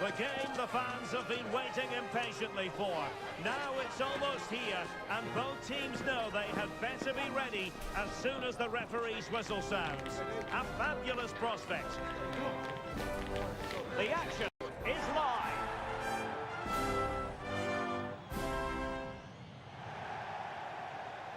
The game the fans have been waiting impatiently for. Now it's almost here, and both teams know they had better be ready as soon as the referee's whistle sounds. A fabulous prospect. The action is live.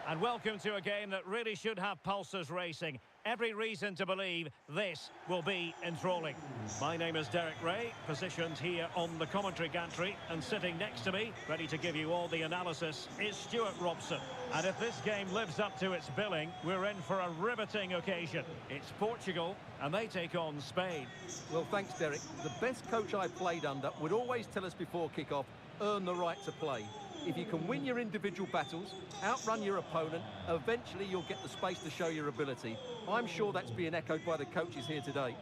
And welcome to a game that really should have pulses racing. Every reason to believe this will be enthralling. My name is Derek Ray, positioned here on the commentary gantry, and sitting next to me, ready to give you all the analysis, is Stuart Robson. And if this game lives up to its billing, we're in for a riveting occasion. It's Portugal, and they take on Spain. Well, thanks, Derek. The best coach I played under would always tell us before kick-off, earn the right to play. If you can win your individual battles, outrun your opponent, eventually you'll get the space to show your ability. I'm sure that's being echoed by the coaches here today.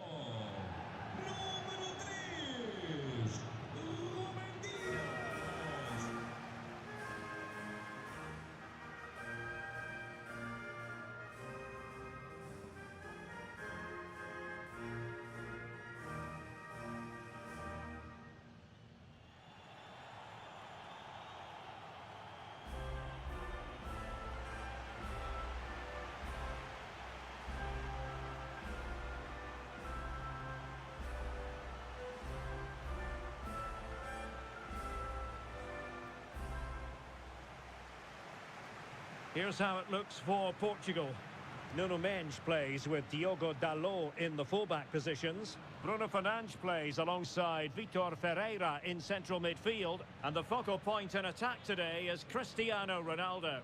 Here's how it looks for Portugal. Nuno Mendes plays with Diogo Dalot in the fullback positions. Bruno Fernandes plays alongside Vitor Ferreira in central midfield. And the focal point in attack today is Cristiano Ronaldo.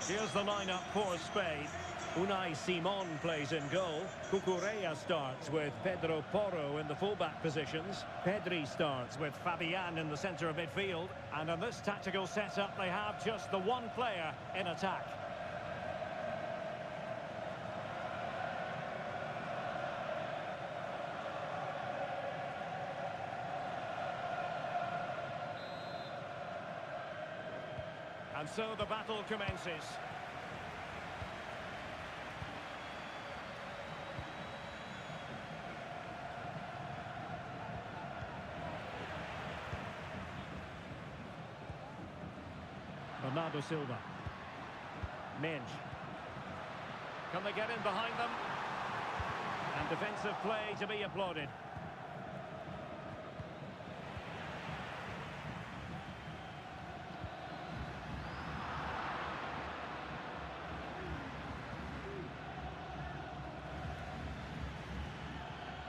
Here's the lineup for Spain. Unai Simon plays in goal. Cucurella starts with Pedro Porro in the fullback positions. Pedri starts with Fabian in the centre of midfield. And in this tactical setup, they have just the one player in attack. And so the battle commences. Bernardo Silva. Mendes. Can they get in behind them? And defensive play to be applauded.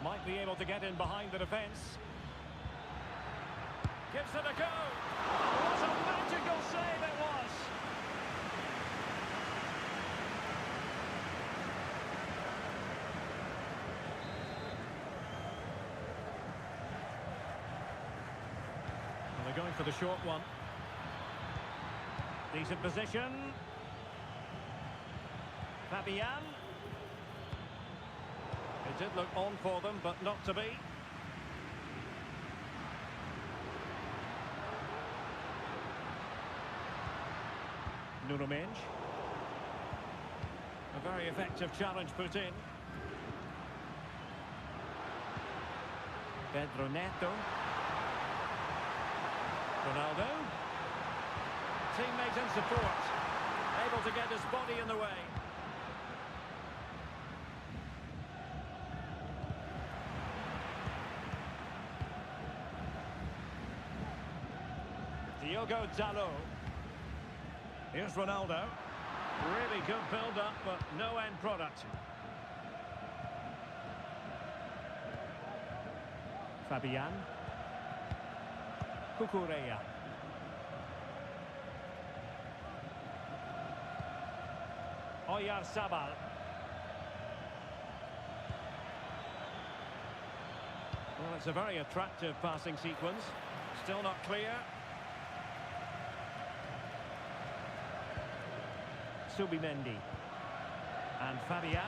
Might be able to get in behind the defence. Gives it a go. What a magical save it was. Well, they're going for the short one. Decent position. Fabian. It did look on for them, but not to be. Nuno Mendes. A very effective challenge put in. Pedro Neto. Ronaldo. Teammate in support. Able to get his body in the way. Diogo Dalot. Here's Ronaldo. Really good build-up, but no end product. Fabian. Cucurella. Oyarzabal. Well, it's a very attractive passing sequence. Still not clear. Subimendi. And Fabian.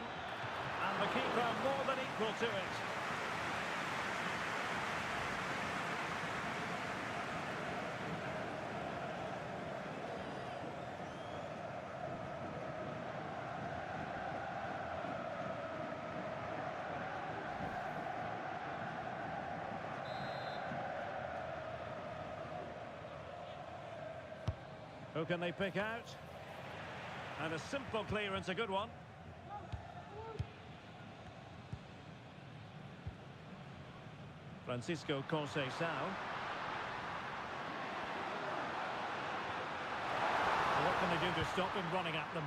And the keeper more than equal to it. Who can they pick out? And a simple clearance, a good one. Francisco Conceição. What can they do to stop him running at them?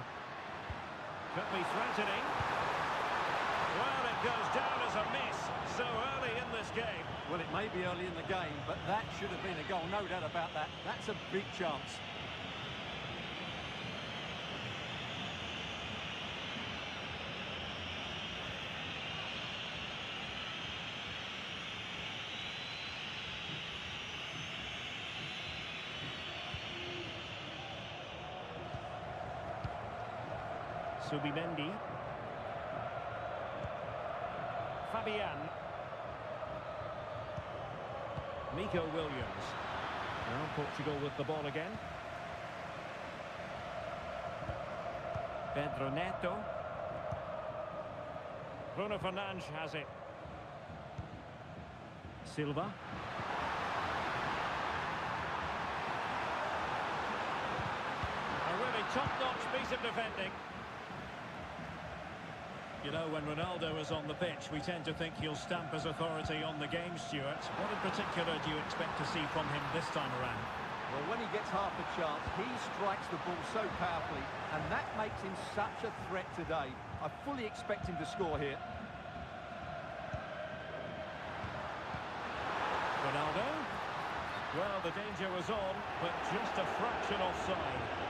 Could be threatening. Well, it goes down as a miss so early in this game. Well, it may be early in the game, but that should have been a goal, no doubt about that. That's a big chance. Subimendi. Fabian. Nico Williams. Now Portugal with the ball again. Pedro Neto. Bruno Fernandes has it. Silva. A really top-notch piece of defending. You know, when Ronaldo is on the pitch, we tend to think he'll stamp his authority on the game, Stuart. What in particular do you expect to see from him this time around? Well, when he gets half a chance, he strikes the ball so powerfully, and that makes him such a threat today. I fully expect him to score here. Ronaldo. Well, the danger was on, but just a fraction offside.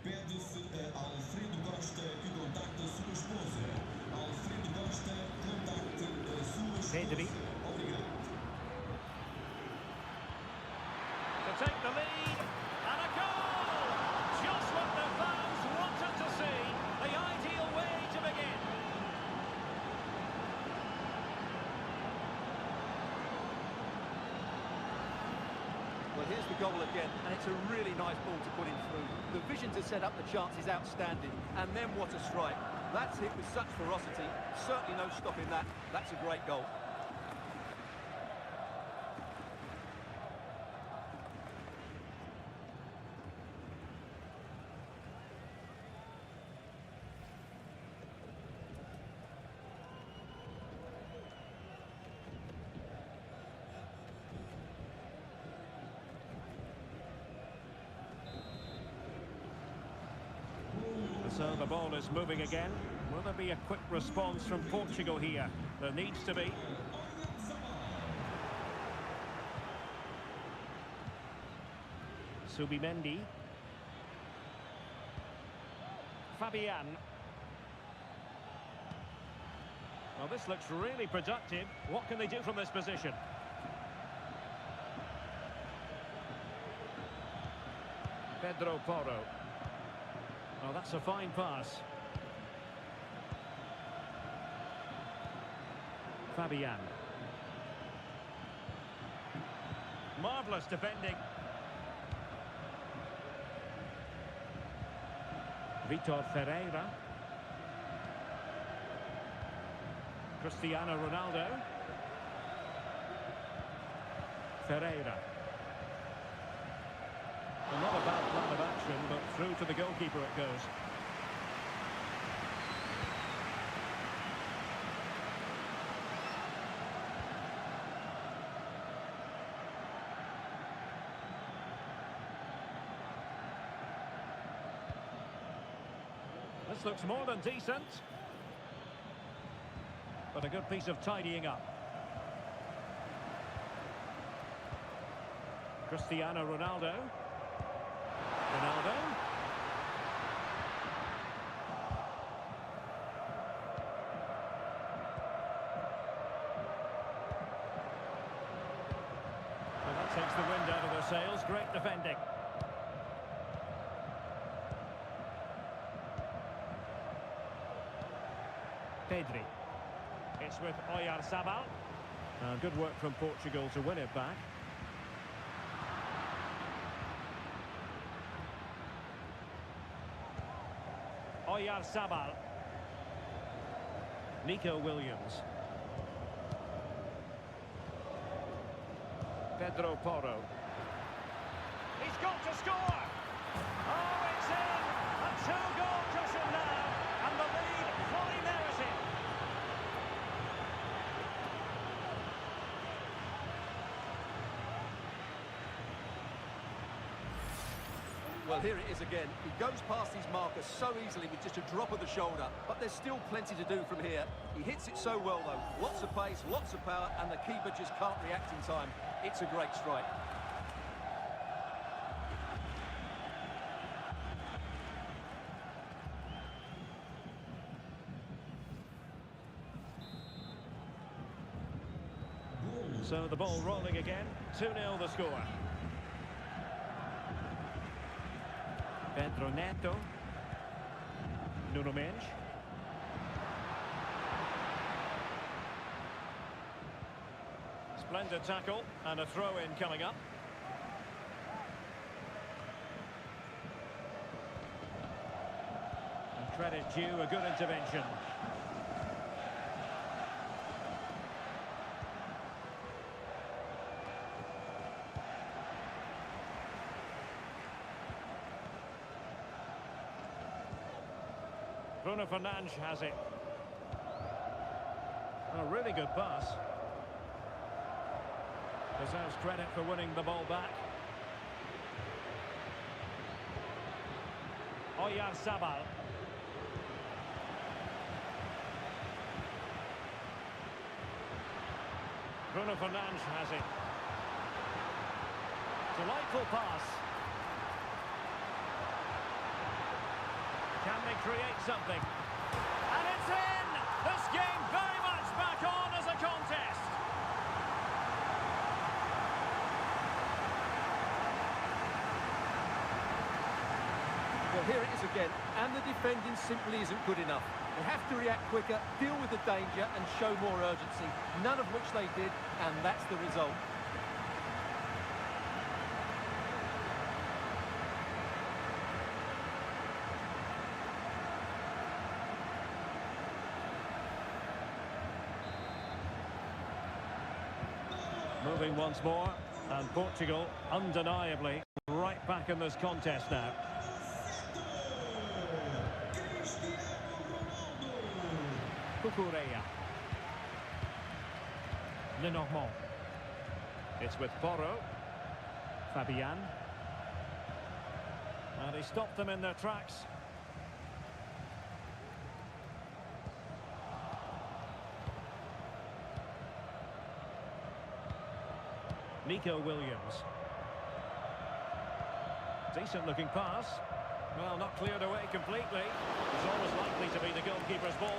Pede-se a Alfredo Costa que contacte a sua esposa. Alfredo Costa, contacte a sua esposa. Obrigado. To take the lead, and a goal! Just what the fans wanted to see. The ideal way to begin. Well, here's the goal again, and it's a really nice ball to put him through. The vision to set up the chance is outstanding, and then what a strike. That's hit with such ferocity. Certainly no stopping that. That's a great goal. So the ball is moving again. Will there be a quick response from Portugal here? There needs to be. Subimendi. Fabian. Well, this looks really productive. What can they do from this position? Pedro Porro. Oh, that's a fine pass. Fabian. Marvellous defending. Vitor Ferreira. Cristiano Ronaldo. Ferreira. Well, not a bad plan of action, but through to the goalkeeper it goes. This looks more than decent. But a good piece of tidying up. Cristiano Ronaldo. Ronaldo. Well, that takes the wind out of their sails. Great defending. Pedri. It's with Oyarzabal. Good work from Portugal to win it back. Oyarzabal. Nico Williams. Pedro Porro. He's got to score! Oh, it's in! A two-goal cushion now, and the lead fully merited. Well, here it is again. He goes past his marker so easily with just a drop of the shoulder, but there's still plenty to do from here. He hits it so well, though. Lots of pace, lots of power, and the keeper just can't react in time. It's a great strike. So the ball rolling again. 2-0 the score. Pedro Neto. Nuno Mendes. Splendid tackle and a throw-in coming up. And credit due, a good intervention. Bruno Fernandes has it. A really good pass. Deserves credit for winning the ball back. Oyarzabal. Bruno Fernandes has it. Delightful pass. Can they create something? And it's in! This game very much back on as a contest. Well, here it is again, and the defending simply isn't good enough. They have to react quicker, deal with the danger, and show more urgency, none of which they did, and that's the result. Moving once more, and Portugal undeniably right back in this contest now. Cucurella. Lenormand. It's with Porro. Fabian. And he stopped them in their tracks. Nico Williams. Decent looking pass. Well, not cleared away completely. It's always likely to be the goalkeeper's ball.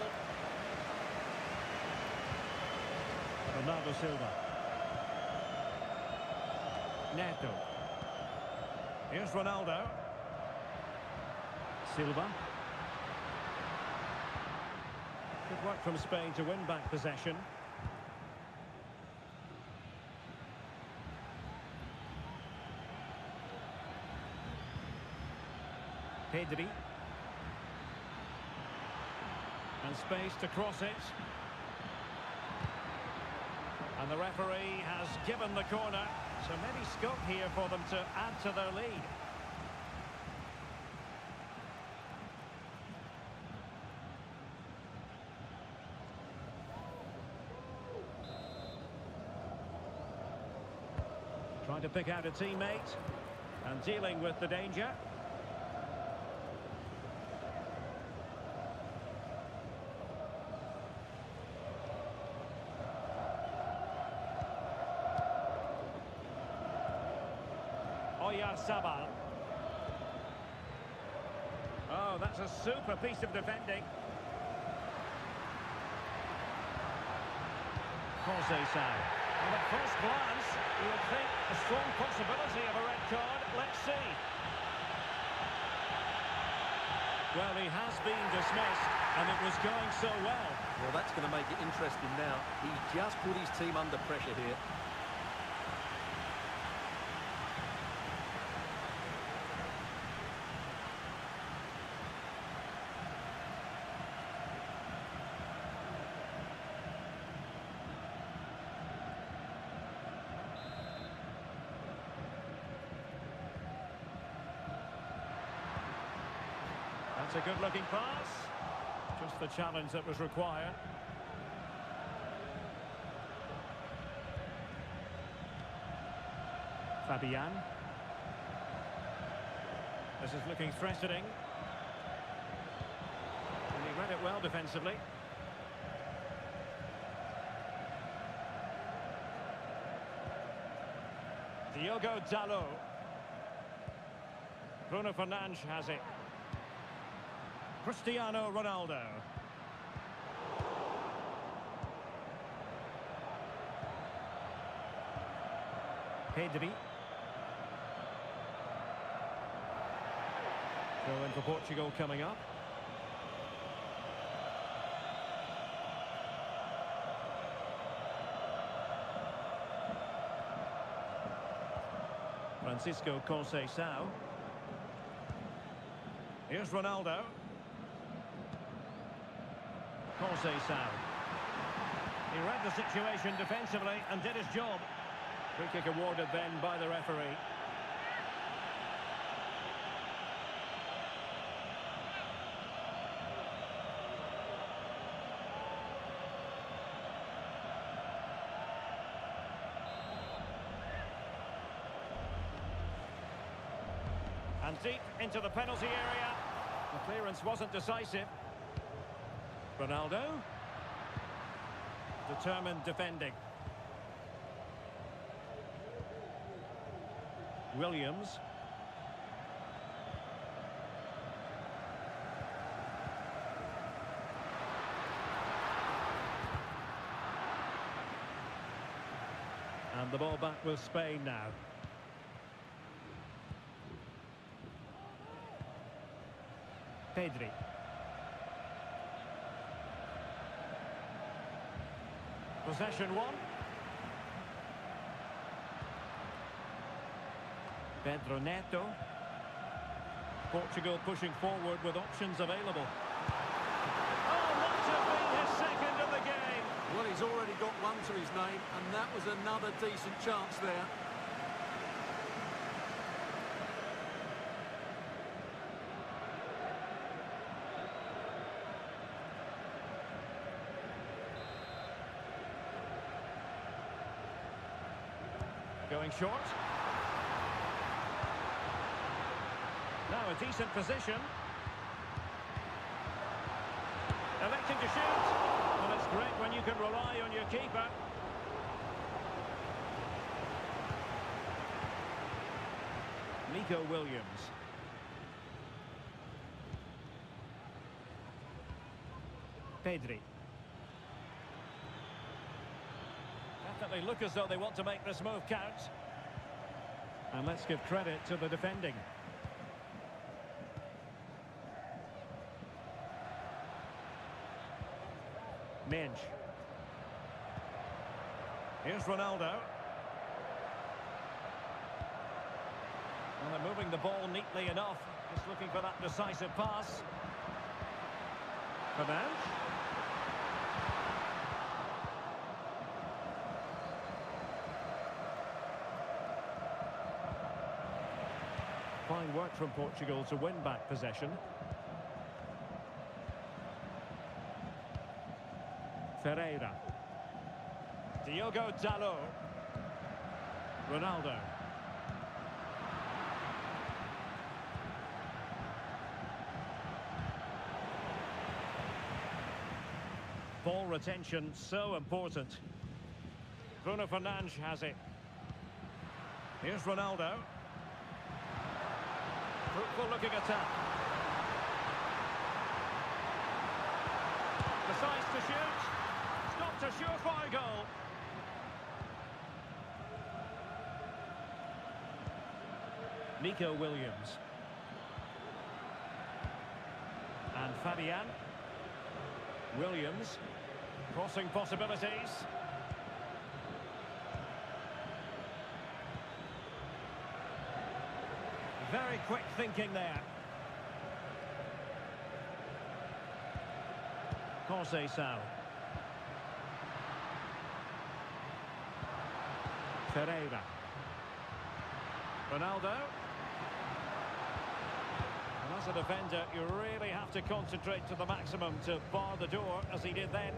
Bernardo Silva. Neto. Here's Ronaldo. Silva. Good work from Spain to win back possession. Pedri. And space to cross it. And the referee has given the corner. So maybe scope here for them to add to their lead. Trying to pick out a teammate. And dealing with the danger. Oyarzabal. Oh, that's a super piece of defending. Conceição. Well, at first glance, you would think a strong possibility of a red card. Let's see. Well, he has been dismissed, and it was going so well. Well, that's going to make it interesting now. He just put his team under pressure here. That's a good-looking pass. Just the challenge that was required. Fabian. This is looking threatening. And he read it well defensively. Diogo Dalot. Bruno Fernandes has it. Cristiano Ronaldo. Pedri. Throw in for Portugal coming up. Francisco Conceição. Here's Ronaldo. Conceição. He read the situation defensively and did his job. Free kick awarded then by the referee. And deep into the penalty area. The clearance wasn't decisive. Ronaldo. Determined defending. Williams. And the ball back with Spain now. Pedri. Possession one. Pedro Neto. Portugal pushing forward with options available. Oh, might have been his second of the game. Well, he's already got one to his name, and that was another decent chance there. Going short. Now a decent position. Electing to shoot. Well, it's great when you can rely on your keeper. Nico Williams. Pedri. Definitely look as though they want to make this move count. And let's give credit to the defending. Minge. Here's Ronaldo. Well, they're moving the ball neatly enough. Just looking for that decisive pass. Fernandes. Fine work from Portugal to win back possession. Ferreira. Diogo Dalot. Ronaldo. Ball retention so important. Bruno Fernandes has it. Here's Ronaldo. Fruitful looking attack. Decides to shoot. It's not a surefire goal. Nico Williams. And Fabian. Williams. Crossing possibilities. Very quick thinking there. Conceição. Ferreira. Ronaldo. And as a defender, you really have to concentrate to the maximum to bar the door, as he did then.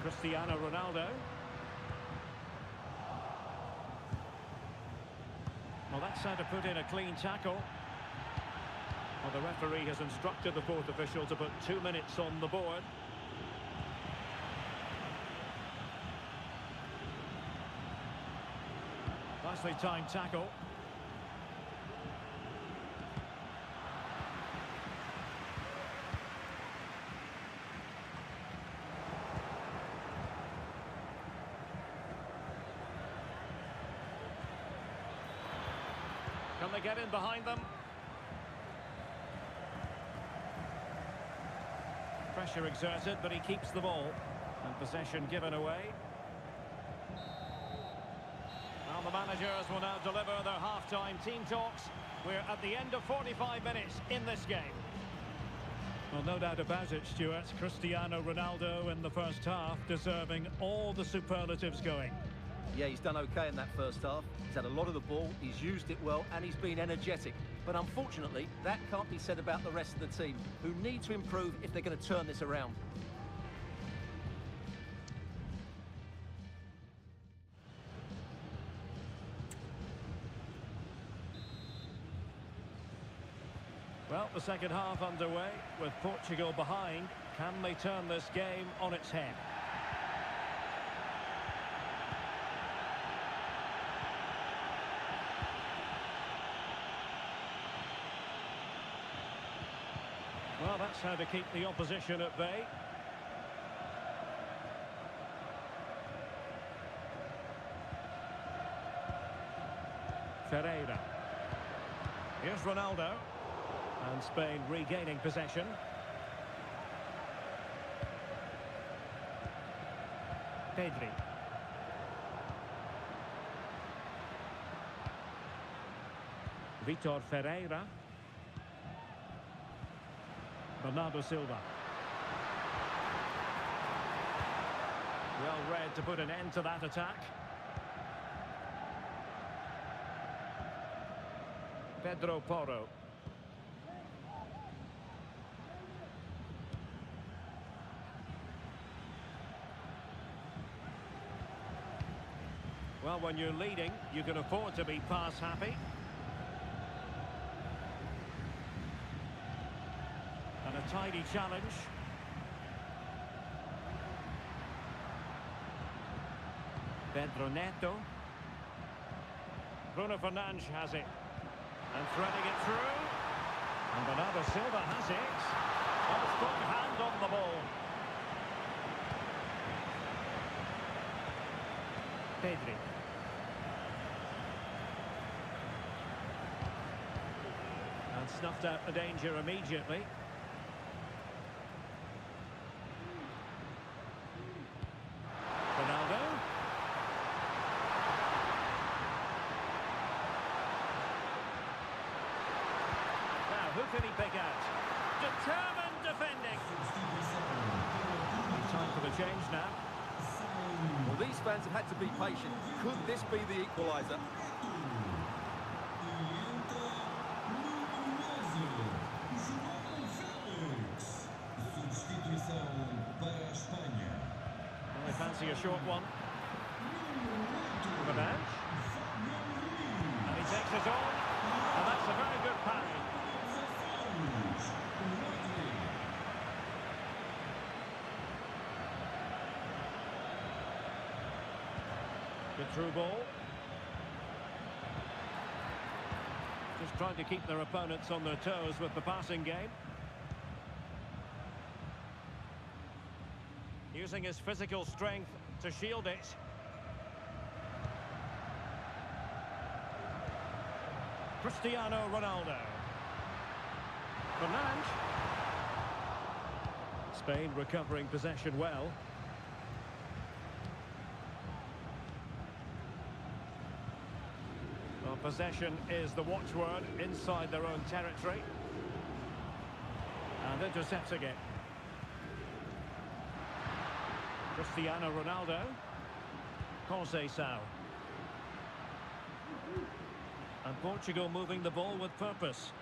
Cristiano Ronaldo. Well, that's how to put in a clean tackle. Well, the referee has instructed the fourth official to put 2 minutes on the board. Nicely timed tackle. Can they get in behind them? Pressure exerted, but he keeps the ball. And possession given away. Well, the managers will now deliver their half-time team talks. We're at the end of 45 minutes in this game. Well, no doubt about it, Stuart. Cristiano Ronaldo in the first half, deserving all the superlatives going. Yeah, he's done okay in that first half. He's had a lot of the ball, he's used it well, and he's been energetic. But unfortunately, that can't be said about the rest of the team, who need to improve if they're going to turn this around. Well, the second half underway, with Portugal behind. Can they turn this game on its head? Well, that's how to keep the opposition at bay. Ferreira. Here's Ronaldo. And Spain regaining possession. Pedri. Vitor Ferreira. Bernardo Silva. Well read to put an end to that attack. Pedro Porro. Well, when you're leading, you can afford to be pass happy. And a tidy challenge. Pedro Neto. Bruno Fernandes has it. And threading it through. And Bernardo Silva has it. Well, a strong hand on the ball. Pedri. And snuffed out the danger immediately. Ronaldo. Now, who can he pick out? Determined defending. Time for the change now. Well, these fans have had to be patient. Could this be the equaliser? Well, they fancy a short one. Fernandes. And he takes it on. And that's a very good parry. through ball. Just trying to keep their opponents on their toes with the passing game. Using his physical strength to shield it. Cristiano Ronaldo. Fernandes. Spain recovering possession well. Well, possession is the watchword inside their own territory. And intercepting it. Cristiano Ronaldo. Conceição. And Portugal moving the ball with purpose.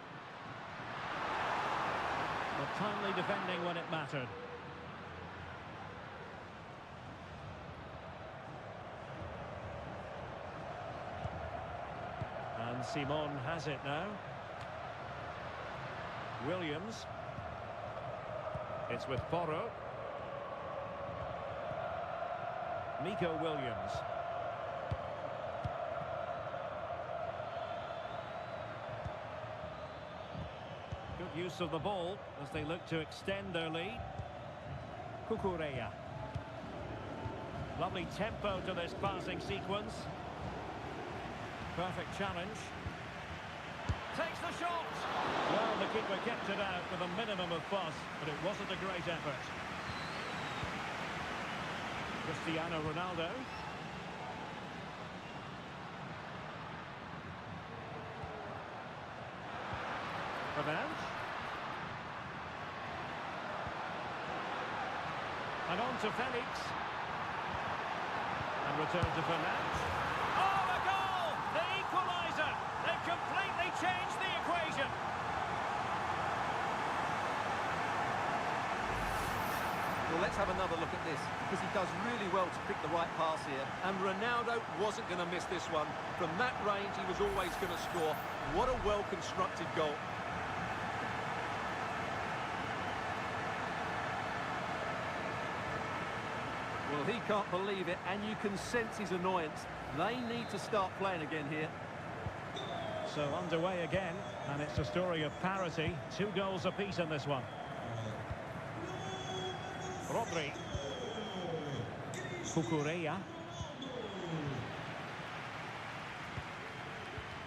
But timely defending when it mattered. And Simon has it now. Williams. It's with Porro. Nico Williams. Good use of the ball as they look to extend their lead. Cucurella. Lovely tempo to this passing sequence. Perfect challenge. Takes the shot! Well, the keeper kept it out with a minimum of fuss, but it wasn't a great effort. Cristiano Ronaldo. Fernandes. And on to Felix. And return to Fernandes. Oh, the goal! The equaliser! They've completely changed the equation. Well, let's have another look at this, because he does really well to pick the right pass here. And Ronaldo wasn't going to miss this one. From that range, he was always going to score. What a well-constructed goal. Well, he can't believe it, and you can sense his annoyance. They need to start playing again here. So underway again, and it's a story of parity. 2 goals apiece in this one. Rodri. Cucurella.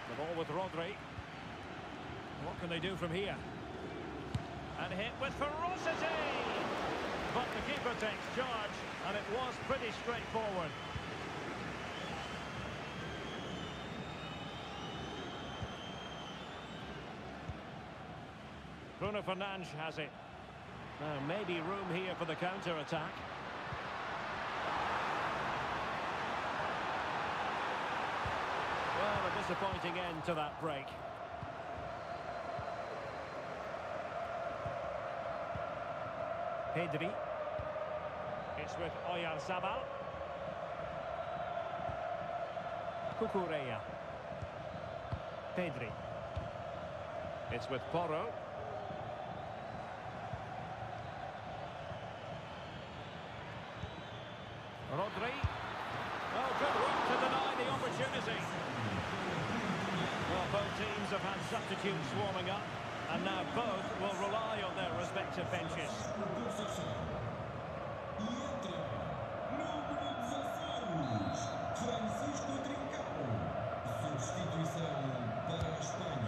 The ball with Rodri. What can they do from here? And hit with ferocity! But the keeper takes charge, and it was pretty straightforward. Bruno Fernandes has it. Now, maybe room here for the counter-attack. Well, a disappointing end to that break. Pedri. It's with Oyarzabal. Cucurella. Pedri. It's with Porro. Rodri. Oh, good work to deny the opportunity. Well, both teams have had substitutes warming up, and now both will rely on their respective benches.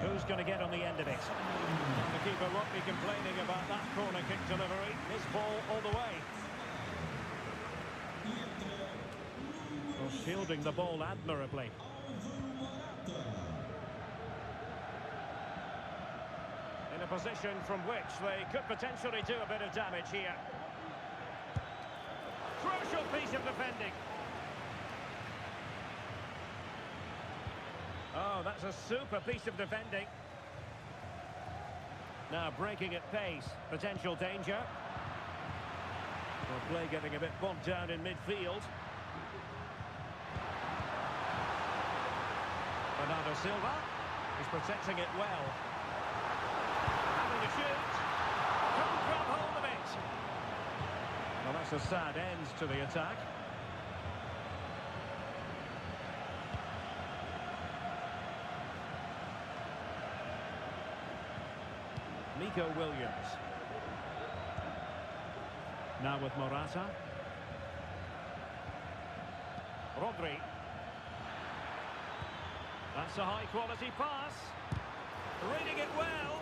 Who's going to get on the end of it? The keeper won't be complaining about that corner kick delivery. His ball all the way. Well, shielding the ball admirably. In a position from which they could potentially do a bit of damage here. Crucial piece of defending. Oh, that's a super piece of defending. Now breaking at pace. Potential danger. Well, play getting a bit bogged down in midfield. Bernardo Silva is protecting it well. Having a shoot. Can't grab hold of it. Well, that's a sad end to the attack. Nico Williams. Now with Morata. Rodri. That's a high-quality pass. Reading it well.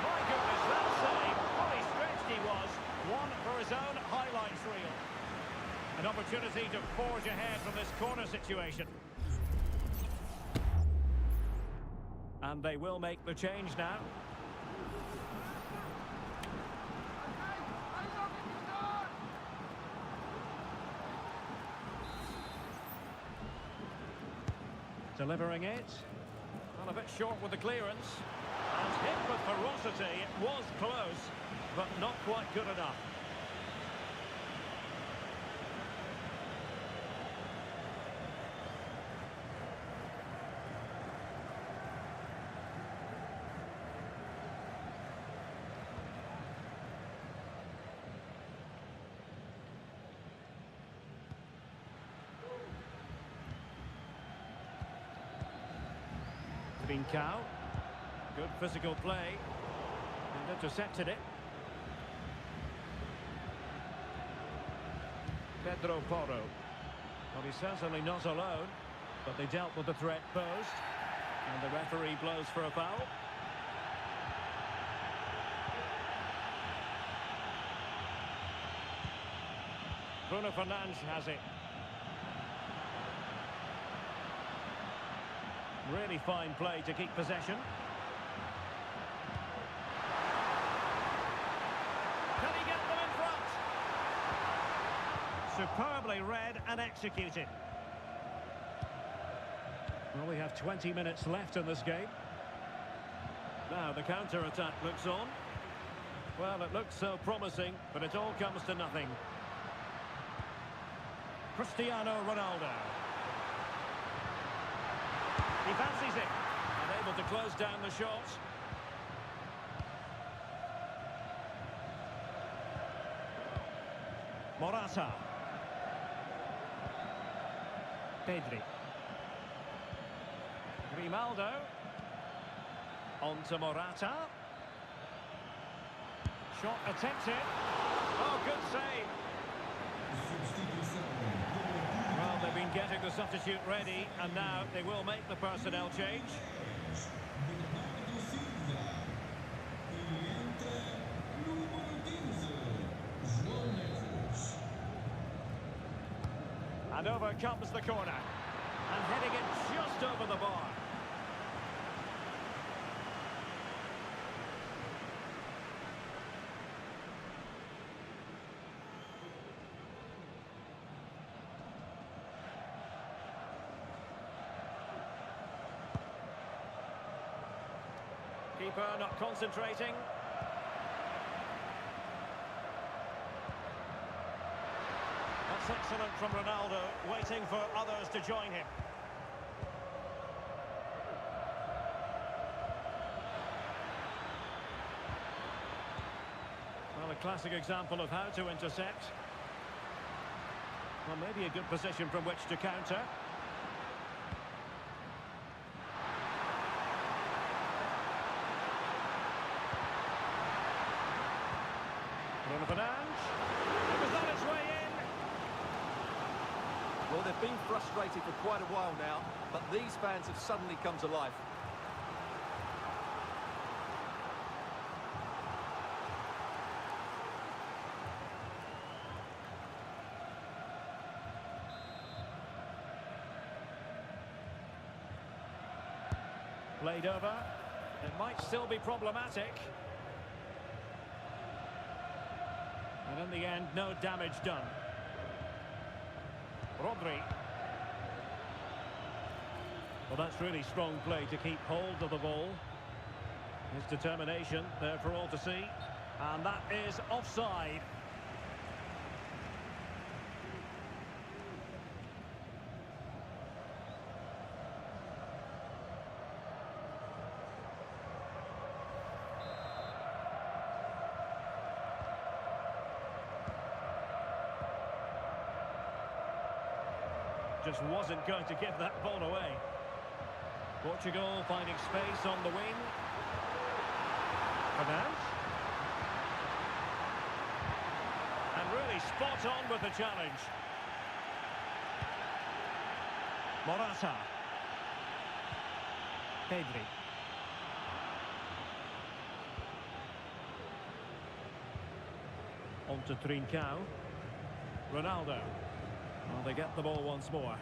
My goodness, that save. Fully stretched he was. One for his own highlights reel. An opportunity to forge ahead from this corner situation. And they will make the change now. Delivering it. Well, a bit short with the clearance. And hit with ferocity. It was close, but not quite good enough. Cow. Good physical play. And intercepted it. Pedro Porro. Well, he's certainly not alone, but they dealt with the threat posed. And the referee blows for a foul. Bruno Fernandes has it. Really fine play to keep possession. Can he get them in front? Superbly read and executed. Well, we have 20 minutes left in this game. Now the counter-attack looks on. Well, it looks so promising, but it all comes to nothing. Cristiano Ronaldo. He fancies it, and able to close down the shot. Morata. Pedri. Grimaldo. On to Morata. Shot attempted. Oh, good save. Well, they've been getting the substitute ready, and now they will make the personnel change. And over comes the corner. And heading it just over the bar. Keeper not concentrating. That's excellent from Ronaldo, waiting for others to join him. Well, a classic example of how to intercept. Well, maybe a good position from which to counter. Bruno Fernandes. It was on its way in. Well, they've been frustrated for quite a while now, but these fans have suddenly come to life. Played over. It might still be problematic. And in the end, no damage done. Rodri. Well, that's really strong play to keep hold of the ball. His determination there for all to see. And that is offside. Just wasn't going to give that ball away. Portugal finding space on the wing. Fernandes. And really spot on with the challenge. Morata. Pedri. On to Trincao. Ronaldo. Well, they get the ball once more.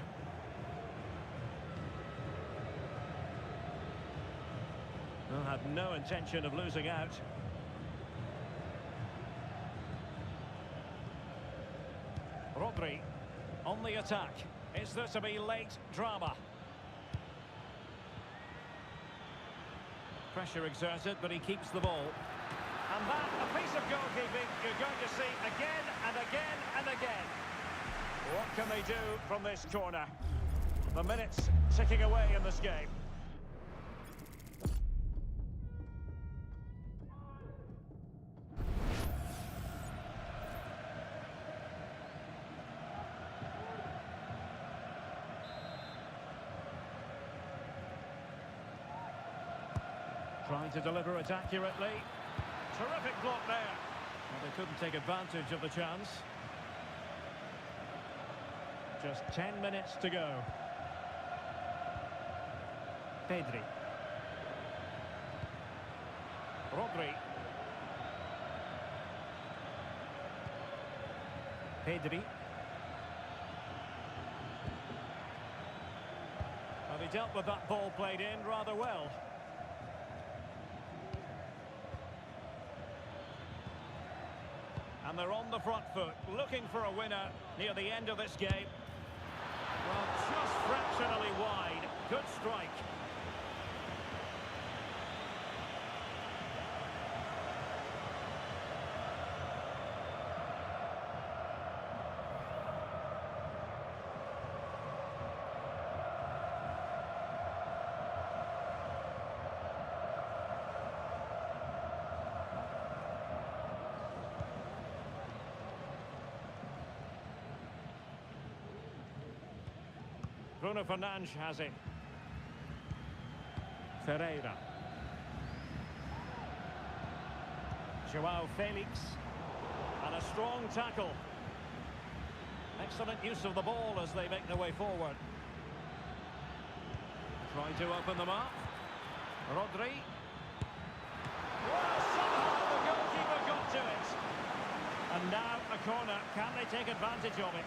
Well, had no intention of losing out. Rodri on the attack. Is there to be late drama? Pressure exerted, but he keeps the ball. And that, a piece of goalkeeping you're going to see again and again and again. What can they do from this corner? The minutes ticking away in this game. Trying to deliver it accurately. Terrific block there. Well, they couldn't take advantage of the chance. Just 10 minutes to go. Pedri. Rodri. Pedri. Well, he dealt with that ball played in rather well. And they're on the front foot, looking for a winner near the end of this game. Well, just fractionally wide. Good strike. Bruno Fernandes has it. Ferreira. João Felix. And a strong tackle. Excellent use of the ball as they make their way forward. Trying to open them up. Rodri. Well, somehow the goalkeeper got to it. And now a corner. Can they take advantage of it?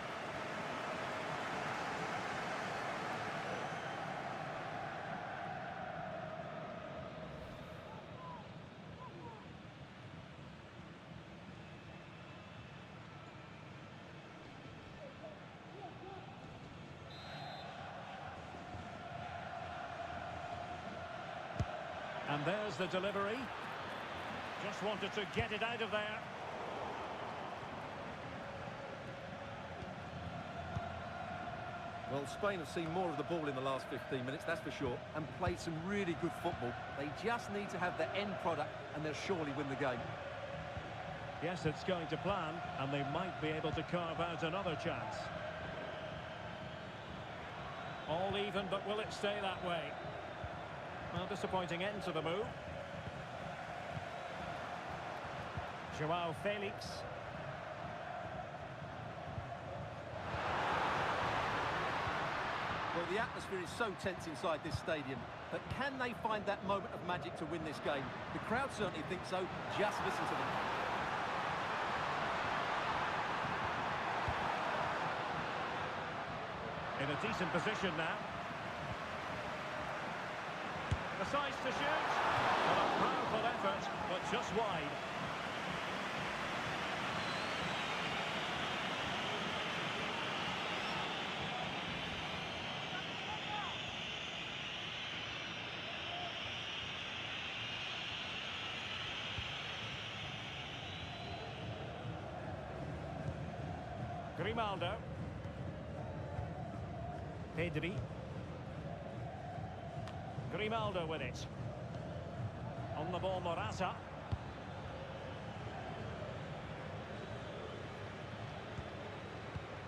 And there's the delivery. Just wanted to get it out of there. Well, Spain have seen more of the ball in the last 15 minutes, that's for sure, and played some really good football. They just need to have the end product, and they'll surely win the game. Yes, it's going to plan, and they might be able to carve out another chance. All even, but will it stay that way? Well, disappointing end to the move. João Felix. Well, the atmosphere is so tense inside this stadium, but can they find that moment of magic to win this game? The crowd certainly think so. Just listen to them. In a decent position now. Decides to shoot. Well, a powerful effort, but just wide. Grimaldo. Pedri. Grimaldo with it. On the ball, Morata.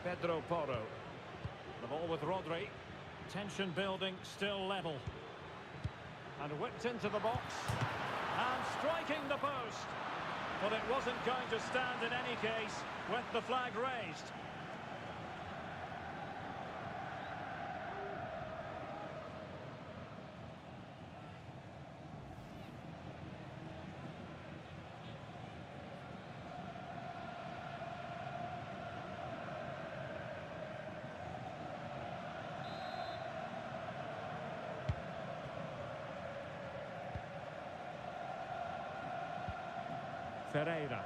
Pedro Porro. The ball with Rodri. Tension building, still level. And whipped into the box. And striking the post. But it wasn't going to stand in any case with the flag raised. Ferreira.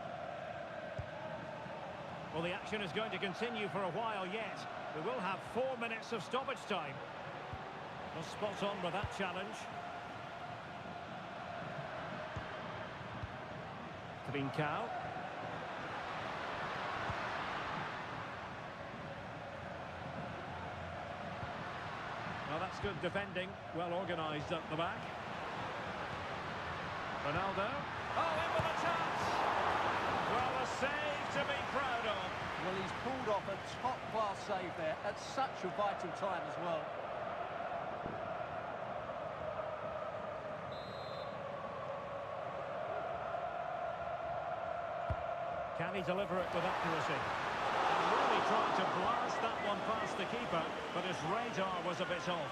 Well, the action is going to continue for a while yet. We will have 4 minutes of stoppage time. Well, spot on with that challenge. Trincao. Well, that's good defending. Well organised up the back. Ronaldo. Oh, in with a chance! Well, a save to be proud of. Well, he's pulled off a top-class save there at such a vital time as well. Can he deliver it with accuracy? And really trying to blast that one past the keeper, but his radar was a bit off.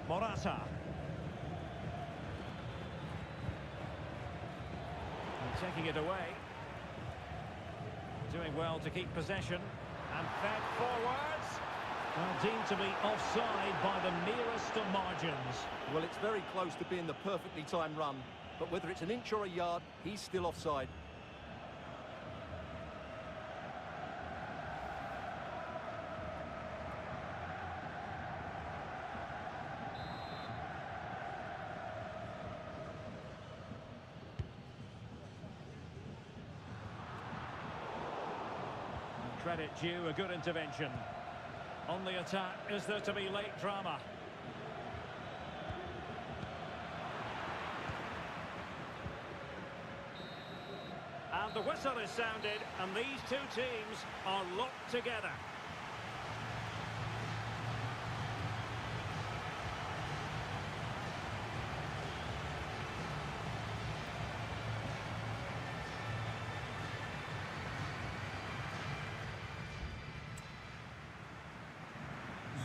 Morata. And taking it away. Doing well to keep possession. And fed forwards. Well, deemed to be offside by the nearest of margins. Well, it's very close to being the perfectly timed run. But whether it's an inch or a yard, he's still offside. Credit due, a good intervention. On the attack, is there to be late drama? And the whistle is sounded, and these two teams are locked together.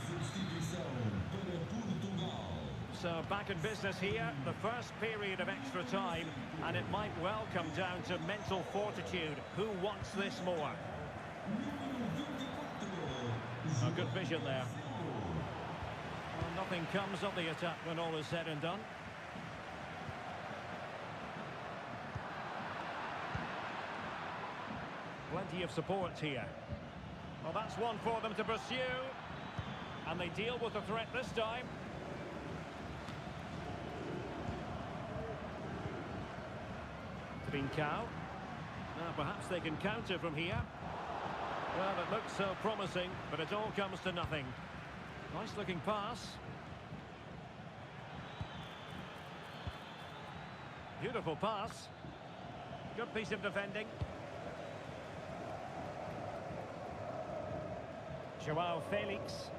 Substituição para Portugal. So back in business here, the first period of extra time, and it might well come down to mental fortitude. Who wants this more? A good vision there. Well, nothing comes of the attack when all is said and done. Plenty of support here. Well, that's one for them to pursue. And they deal with the threat this time. Trincao. Now perhaps they can counter from here. Well, it looks so promising, but it all comes to nothing. Nice looking pass. Beautiful pass. Good piece of defending. Joao Felix.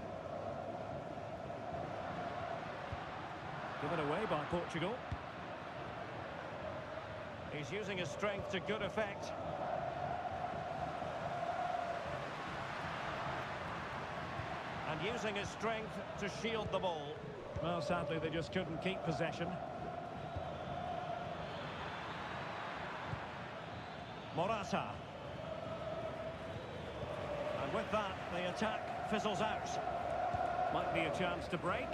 Given away by Portugal. He's using his strength to good effect. And using his strength to shield the ball. Well, sadly, they just couldn't keep possession. Morata. And with that, the attack fizzles out. Might be a chance to break.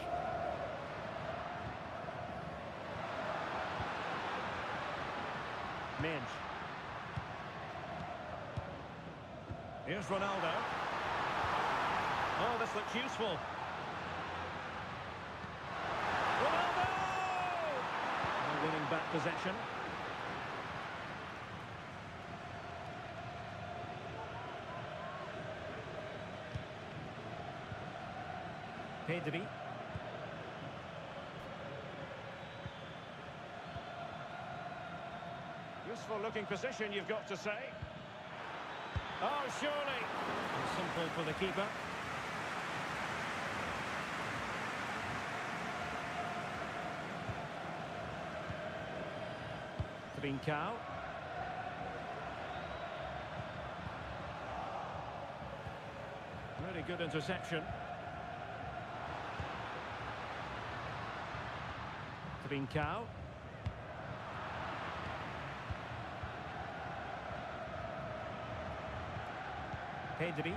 Midge. Here's Ronaldo. Oh, this looks useful. Ronaldo! And winning back possession. Pedri. Useful looking position, you've got to say. Oh, surely. Simple for the keeper. Trincao. Really good interception. Trincao. Pedri.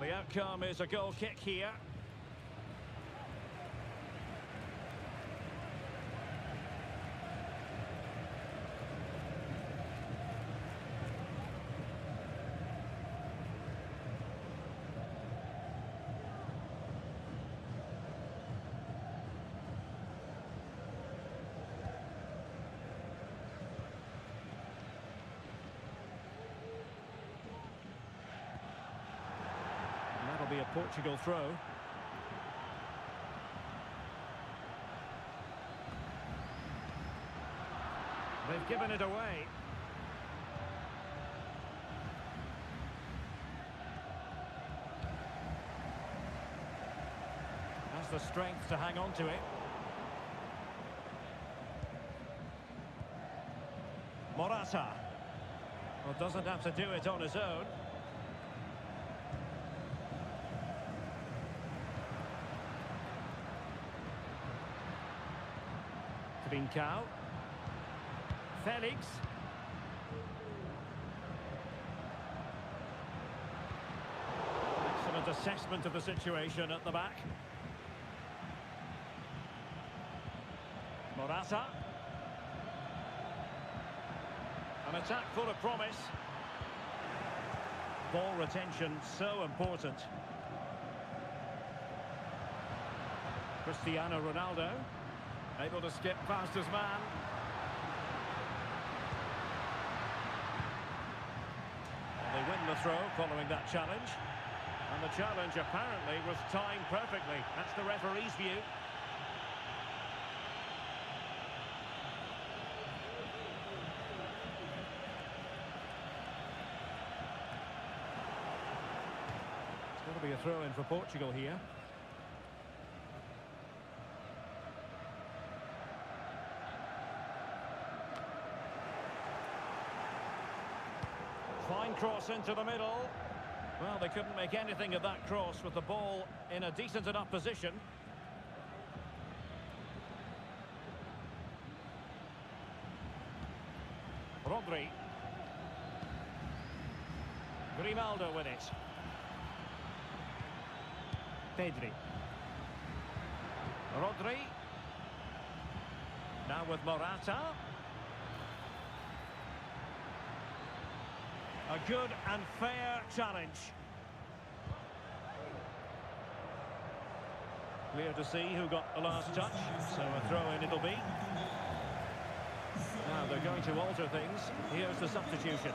The outcome is a goal kick here. That'll be a Portugal throw. They've given it away. Has the strength to hang on to it. Morata. Well, doesn't have to do it on his own. Trincao. Felix. Excellent assessment of the situation at the back. Morata. An attack full of promise. Ball retention so important. Cristiano Ronaldo. Able to skip past his man. And they win the throw following that challenge. And the challenge apparently was timed perfectly. That's the referee's view. It's going to be a throw-in for Portugal here. Fine cross into the middle. Well, they couldn't make anything of that cross with the ball in a decent enough position. Rodri. Grimaldo with it. Pedri. Rodri. Now with Morata. A good and fair challenge. Clear to see who got the last touch, so a throw-in it'll be. Now they're going to alter things. Here's the substitution.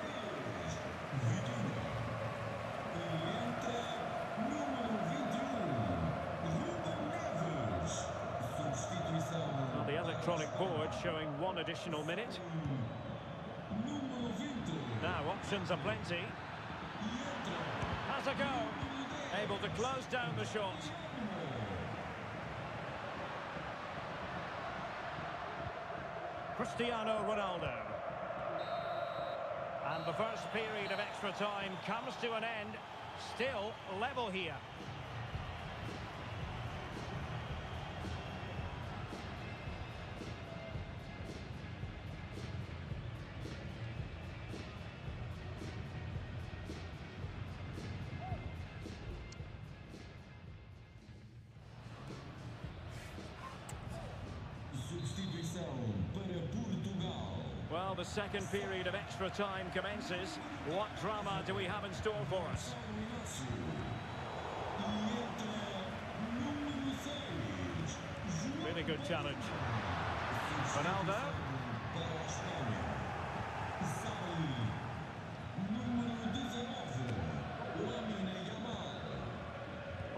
Well, the electronic board showing one additional minute. Now options are plenty. Has a go. Able to close down the shot. Cristiano Ronaldo. And the first period of extra time comes to an end. Still level here. Well, the second period of extra time commences. What drama do we have in store for us? Really good challenge. Ronaldo.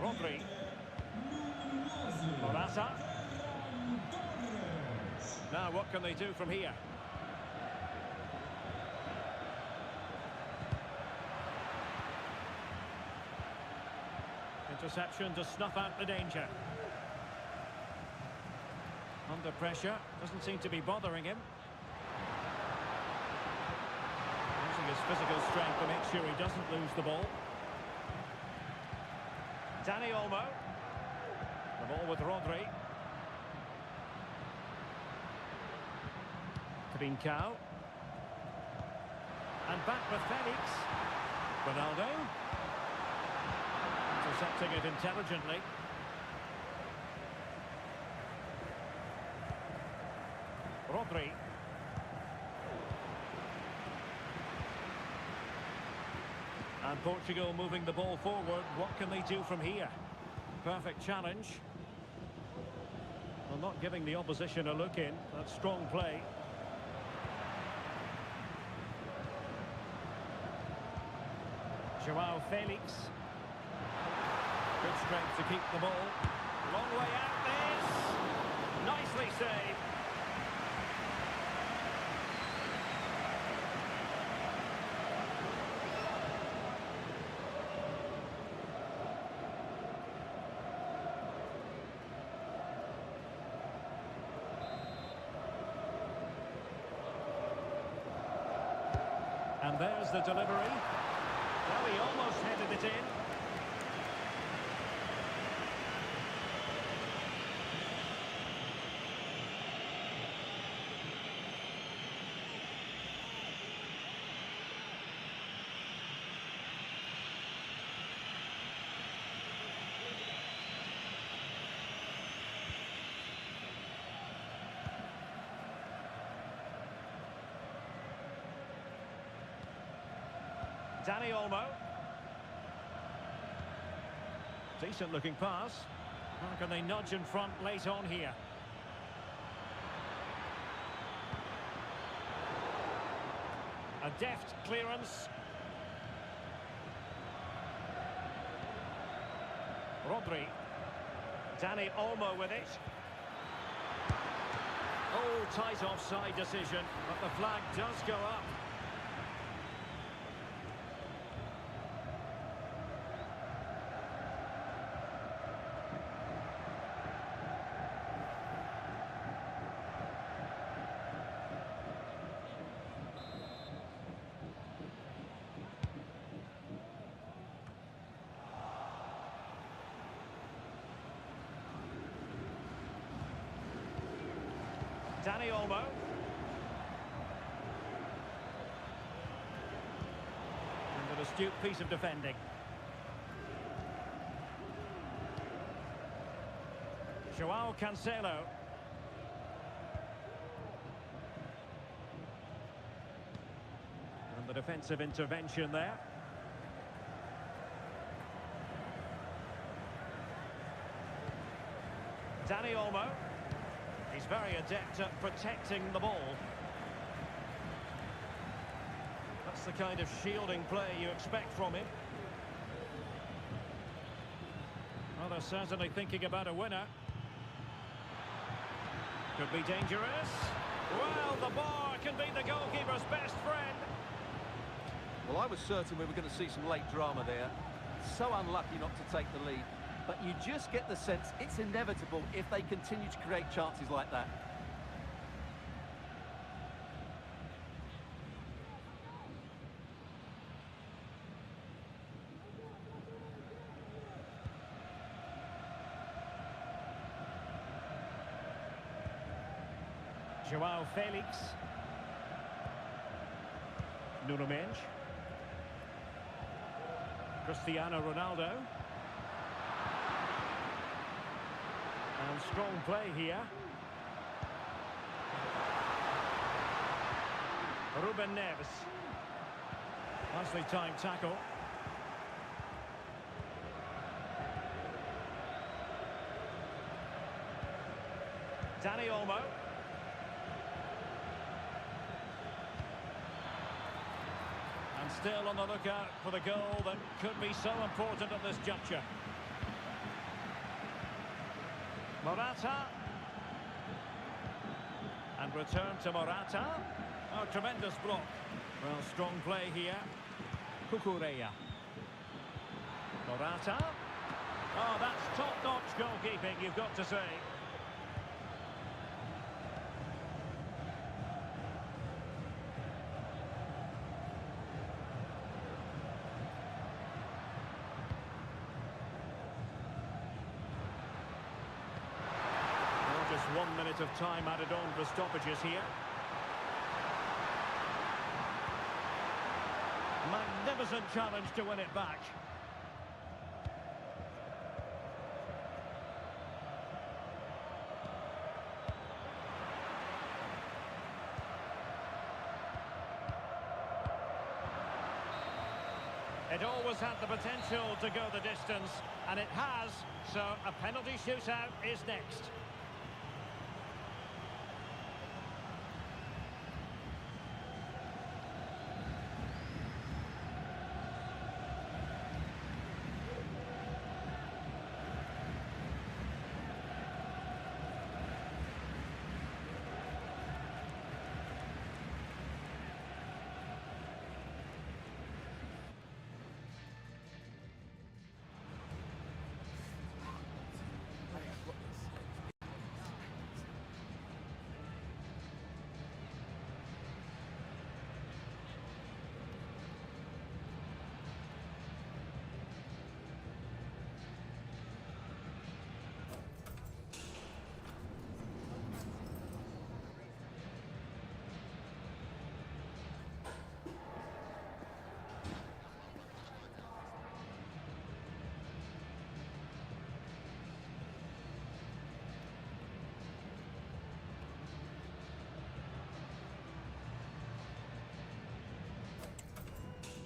Rodri. Morata. Now, what can they do from here? Interception to snuff out the danger. Under pressure, doesn't seem to be bothering him. Using his physical strength to make sure he doesn't lose the ball. Dani Olmo. The ball with Rodri. Trincao. And back with Felix. Ronaldo. Intercepting it intelligently. Rodri. And Portugal moving the ball forward. What can they do from here? Perfect challenge. Well, not giving the opposition a look in. That's strong play. Joao Felix. Good strength to keep the ball. Long way out this. Nicely saved. And there's the delivery. Well, he almost headed it in. Dani Olmo. Decent looking pass. How can they nudge in front late on here? A deft clearance. Rodri. Dani Olmo with it. Oh, tight offside decision, but the flag does go up. Dani Olmo. And an astute piece of defending. Joao Cancelo. And the defensive intervention there. Dani Olmo. He's very adept at protecting the ball. That's the kind of shielding play you expect from him. Well, they're certainly thinking about a winner. Could be dangerous. Well, the bar can be the goalkeeper's best friend. Well, I was certain we were going to see some late drama there. So unlucky not to take the lead. But you just get the sense it's inevitable if they continue to create chances like that. Joao Felix. Nuno Mendes. Cristiano Ronaldo. And strong play here. Ruben Neves. Nicely timed tackle. Dani Olmo. And still on the lookout for the goal that could be so important at this juncture. Morata. And return to Morata. Oh, tremendous block. Well, strong play here. Cucurella. Morata. Oh, that's top-notch goalkeeping, you've got to say. Well, just 1 minute of time added on for stoppages here. Magnificent challenge to win it back. It always had the potential to go the distance, and it has, so a penalty shootout is next.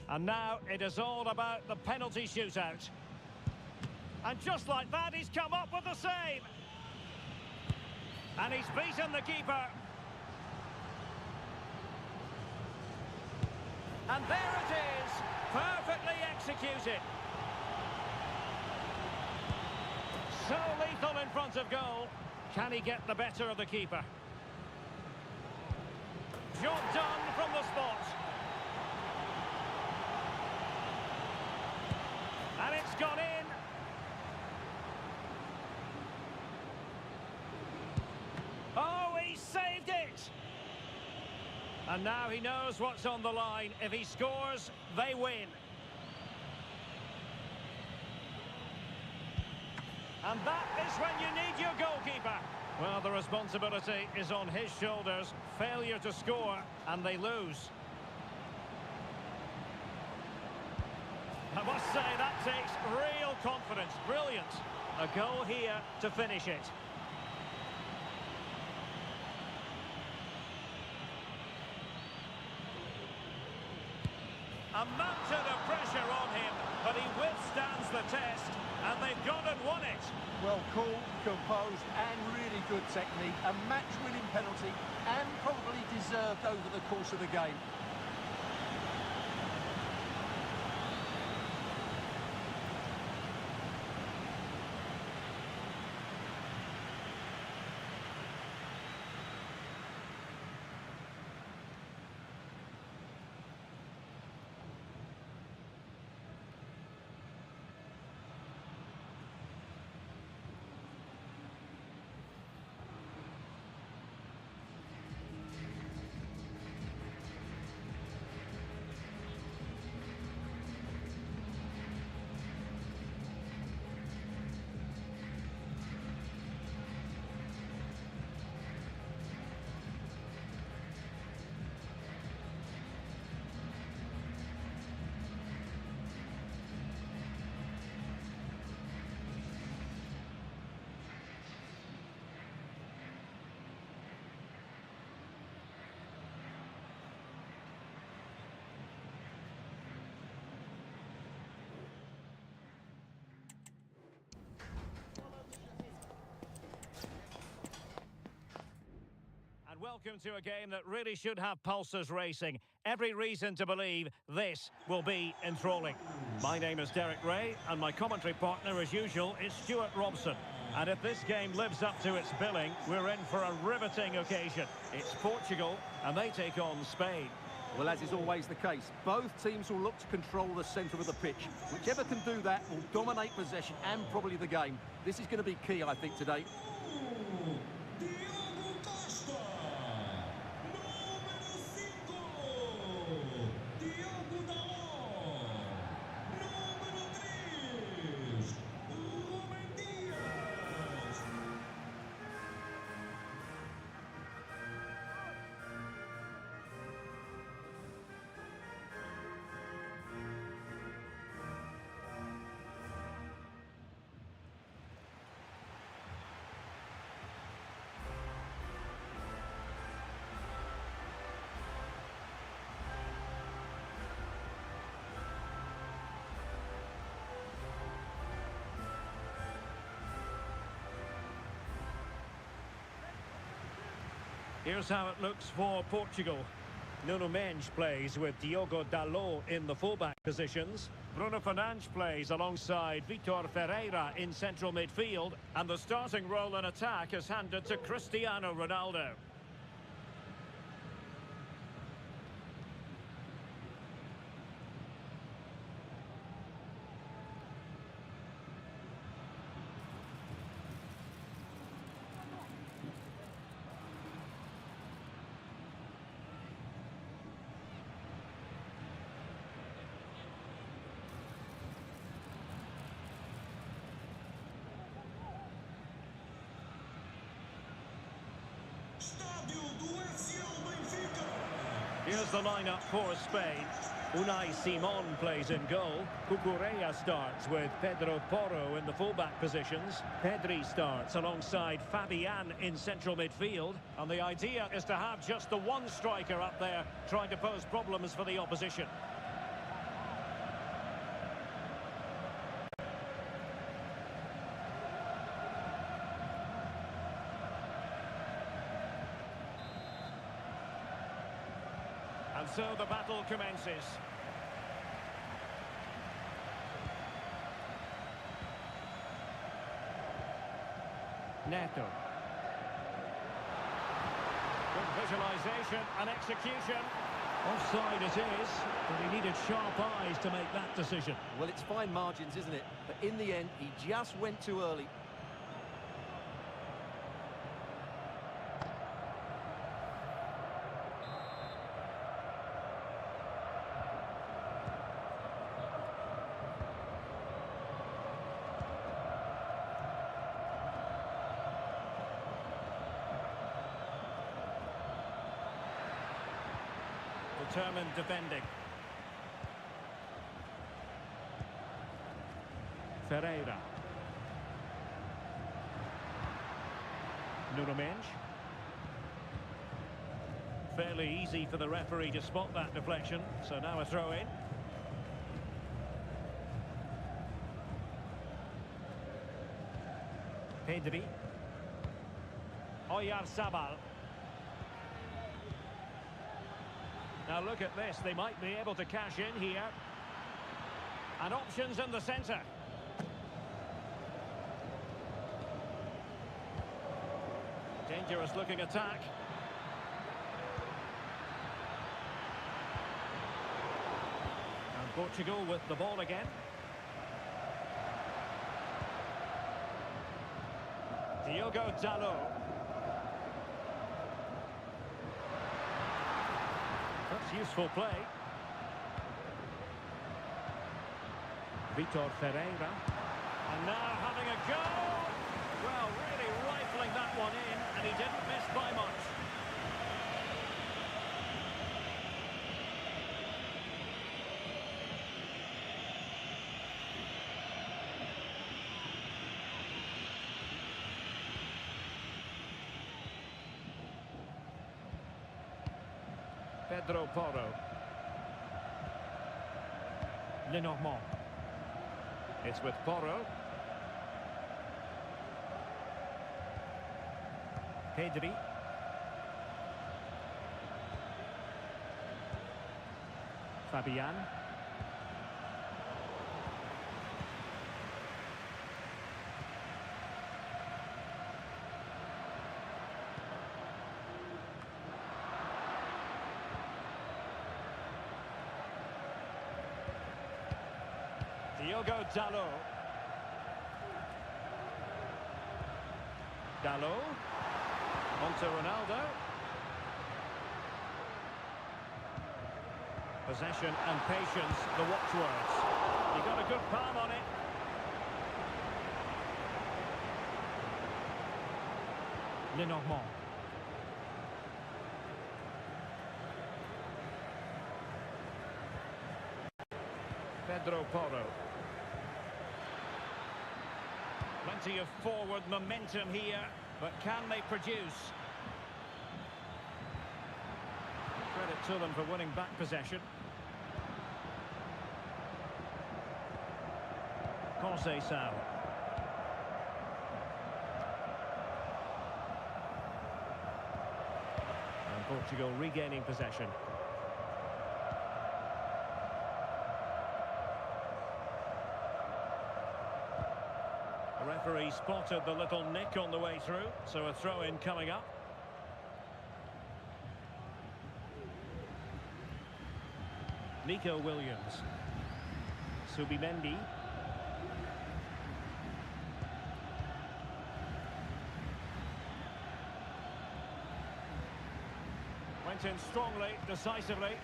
And now it is all about the penalty shootout. And just like that, he's come up with the save. And he's beaten the keeper. And there it is, perfectly executed. So lethal in front of goal. Can he get the better of the keeper? Job done from the spot. And it's gone in. Oh, he saved it! And now he knows what's on the line. If he scores, they win. And that is when you need your goalkeeper. Well, the responsibility is on his shoulders. Failure to score, and they lose. I must say, that takes real confidence. Brilliant. A goal here to finish it. A mountain of pressure on him, but he withstands the test, and they've gone and won it. Well, cool, composed, and really good technique. A match-winning penalty, and probably deserved over the course of the game. And welcome to a game that really should have pulses racing. Every reason to believe this will be enthralling. My name is Derek Ray, and my commentary partner, as usual, is Stuart Robson. And if this game lives up to its billing, we're in for a riveting occasion. It's Portugal, and they take on Spain. Well, as is always the case, both teams will look to control the centre of the pitch. Whichever can do that will dominate possession and probably the game. This is going to be key, I think, today. Here's how it looks for Portugal. Nuno Mendes plays with Diogo Dalot in the fullback positions. Bruno Fernandes plays alongside Vitor Ferreira in central midfield. And the starting role in attack is handed to Cristiano Ronaldo. Here's the lineup for Spain. Unai Simon plays in goal. Cucurella starts with Pedro Porro in the fullback positions. Pedri starts alongside Fabian in central midfield. And the idea is to have just the one striker up there trying to pose problems for the opposition. And so the battle commences. Neto. Good visualization and execution. Offside it is, but he needed sharp eyes to make that decision. Well, it's fine margins, isn't it? But in the end, he just went too early. Determined defending. Ferreira. Nuno Mendes. Fairly easy for the referee to spot that deflection, so now a throw in. Pedri. Oyarzabal. Now look at this, they might be able to cash in here. And options in the centre. Dangerous looking attack. And Portugal with the ball again. Diogo Dalot. That's useful play. Vitor Ferreira. And now having a go. Well, really rifling that one in, and he didn't miss by much. Pedro Porro. Lenormand. It's with Porro. Pedri. Fabian. Diogo Dalot. Dalot. Onto Ronaldo. Possession and patience, the watchwords. He got a good palm on it. Lenormand. Pedro Porro. Plenty of forward momentum here, but can they produce? Credit to them for winning back possession. Conceição. And Portugal regaining possession. The referee spotted the little nick on the way through, so a throw-in coming up. Nico Williams. Subimendi. Went in strongly, decisively.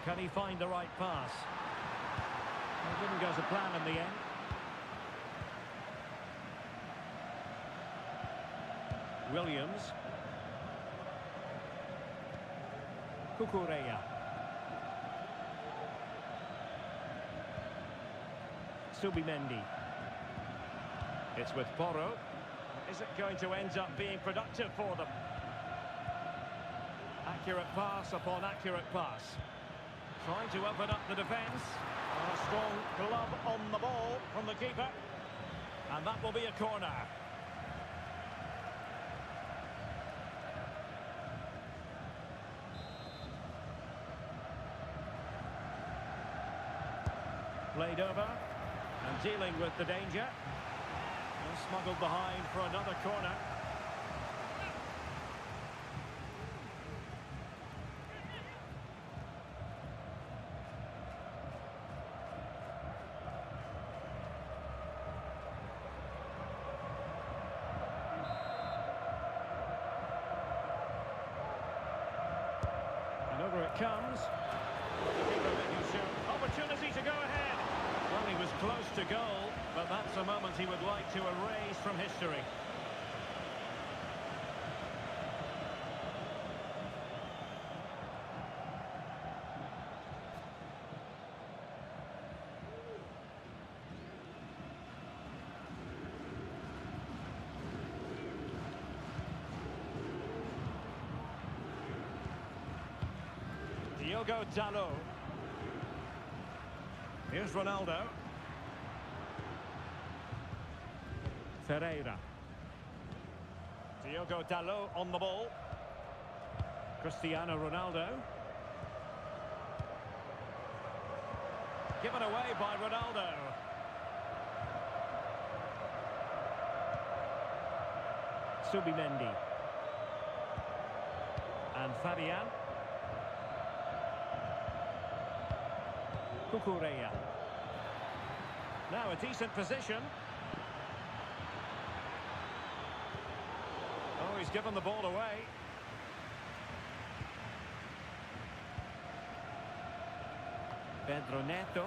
Can he find the right pass? It didn't go to plan in the end. Williams. Cucurella. Subimendi. It's with Porro. Is it going to end up being productive for them? Accurate pass upon accurate pass. Trying to open up the defence. A strong glove on the ball from the keeper. And that will be a corner. Played over and dealing with the danger. And smuggled behind for another corner. And over it comes. Opportunity to go ahead. Well, he was close to goal, but that's a moment he would like to erase from history. Diogo Dalot. Here's Ronaldo. Ferreira. Diogo Dalot on the ball. Cristiano Ronaldo. Given away by Ronaldo. Subimendi. And Fabian. Cucurella. Now a decent position. Oh, he's given the ball away. Pedro Neto.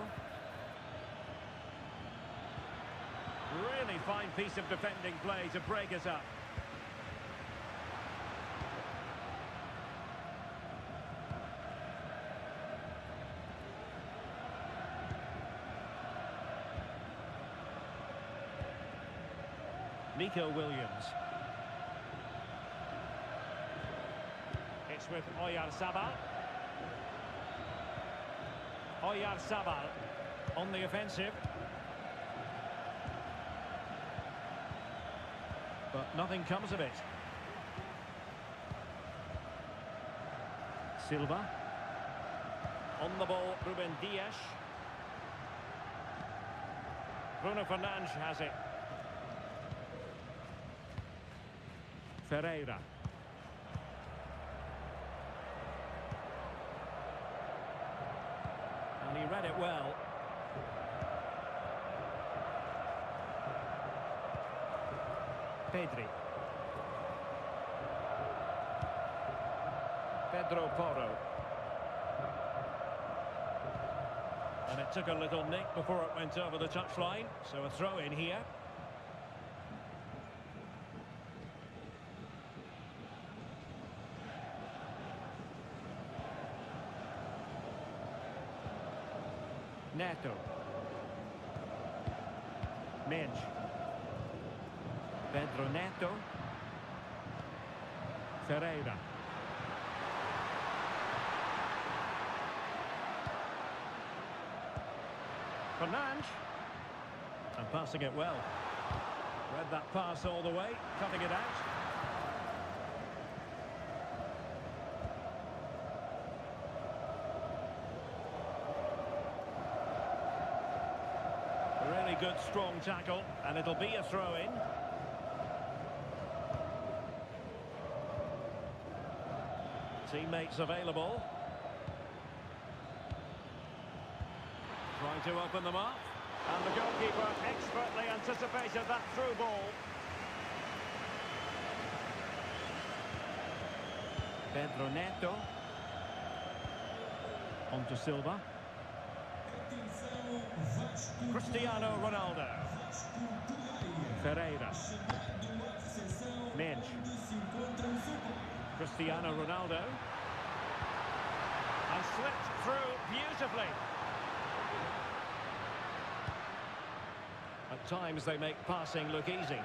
Really fine piece of defending play to break us up. Nico Williams. It's with Oyarzabal. Oyarzabal on the offensive. But nothing comes of it. Silva. On the ball, Ruben Dias. Bruno Fernandes has it. Ferreira. it well. Pedri. Pedro Porro. And it took a little nick before it went over the touchline, so a throw in here. Neto. Mensch. Pedro Neto. Ferreira. Fernandes. And passing it well. Read that pass all the way, cutting it out. Really good, strong tackle, and it'll be a throw-in. Teammates available. Trying to open them up. And the goalkeeper expertly anticipated that through ball. Pedro Neto. On to Silva. Cristiano Ronaldo. Ferreira. Mensch. Cristiano Ronaldo. And slipped through beautifully. At times they make passing look easy.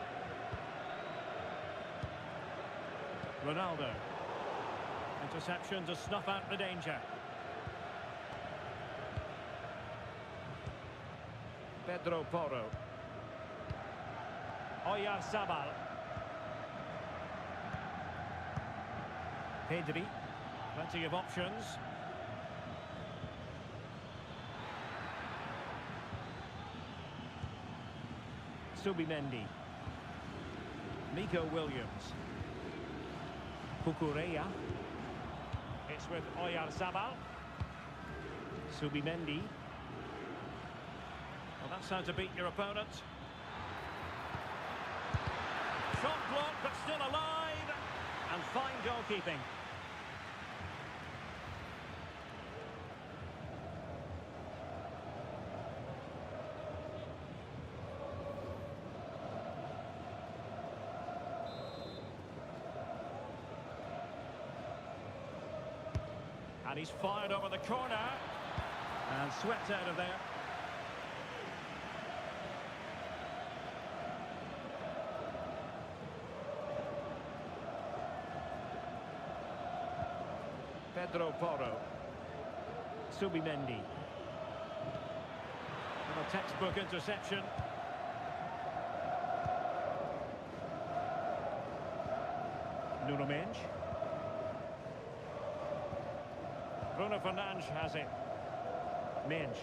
Ronaldo. Interception to snuff out the danger. Pedro Porro. Oyarzabal. Pedri. Plenty of options. Subimendi. Nico Williams. Cucurella. It's with Oyarzabal. Subimendi. Well, that's how to beat your opponent. Shot blocked, but still alive. And fine goalkeeping. And he's fired over the corner. And swept out of there. Pedro Porro. Subimendi. And a textbook interception. Nuno Mensch. Bruno Fernandes has it. Mensch.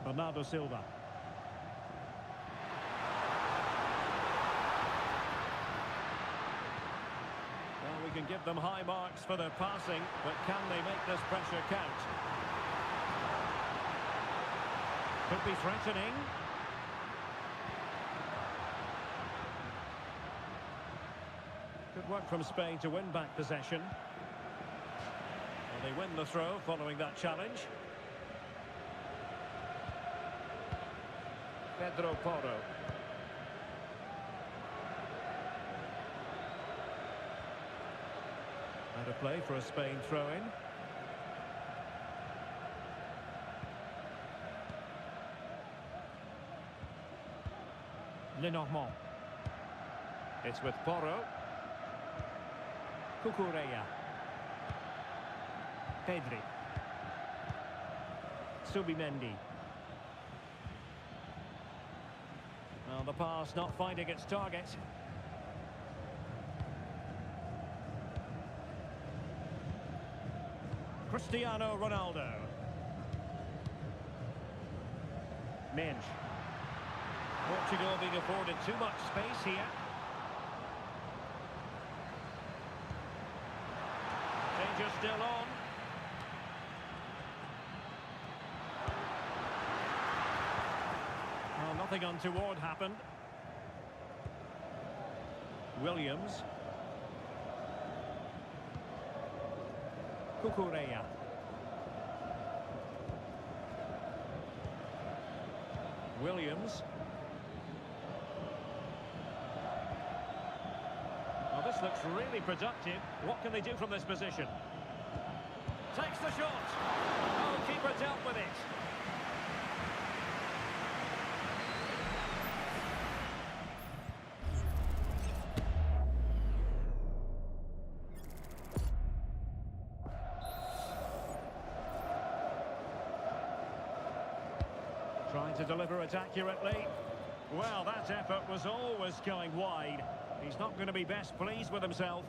Bernardo Silva. Well, we can give them high marks for their passing, but can they make this pressure count? Could be threatening. Good work from Spain to win back possession. Well, they win the throw following that challenge. Pedro Porro. And a play for a Spain throw-in. Lenormand. It's with Porro. Cucurella. Pedri. Subimendi. Well, the pass not finding its target. Cristiano Ronaldo. Mensch. Portugal being afforded too much space here. Danger still on. Nothing untoward happened. Williams. Cucurella. Williams. Well, this looks really productive. What can they do from this position? Takes the shot. Oh, keeper dealt with it. Trying to deliver it accurately. Well, that effort was always going wide. He's not going to be best pleased with himself.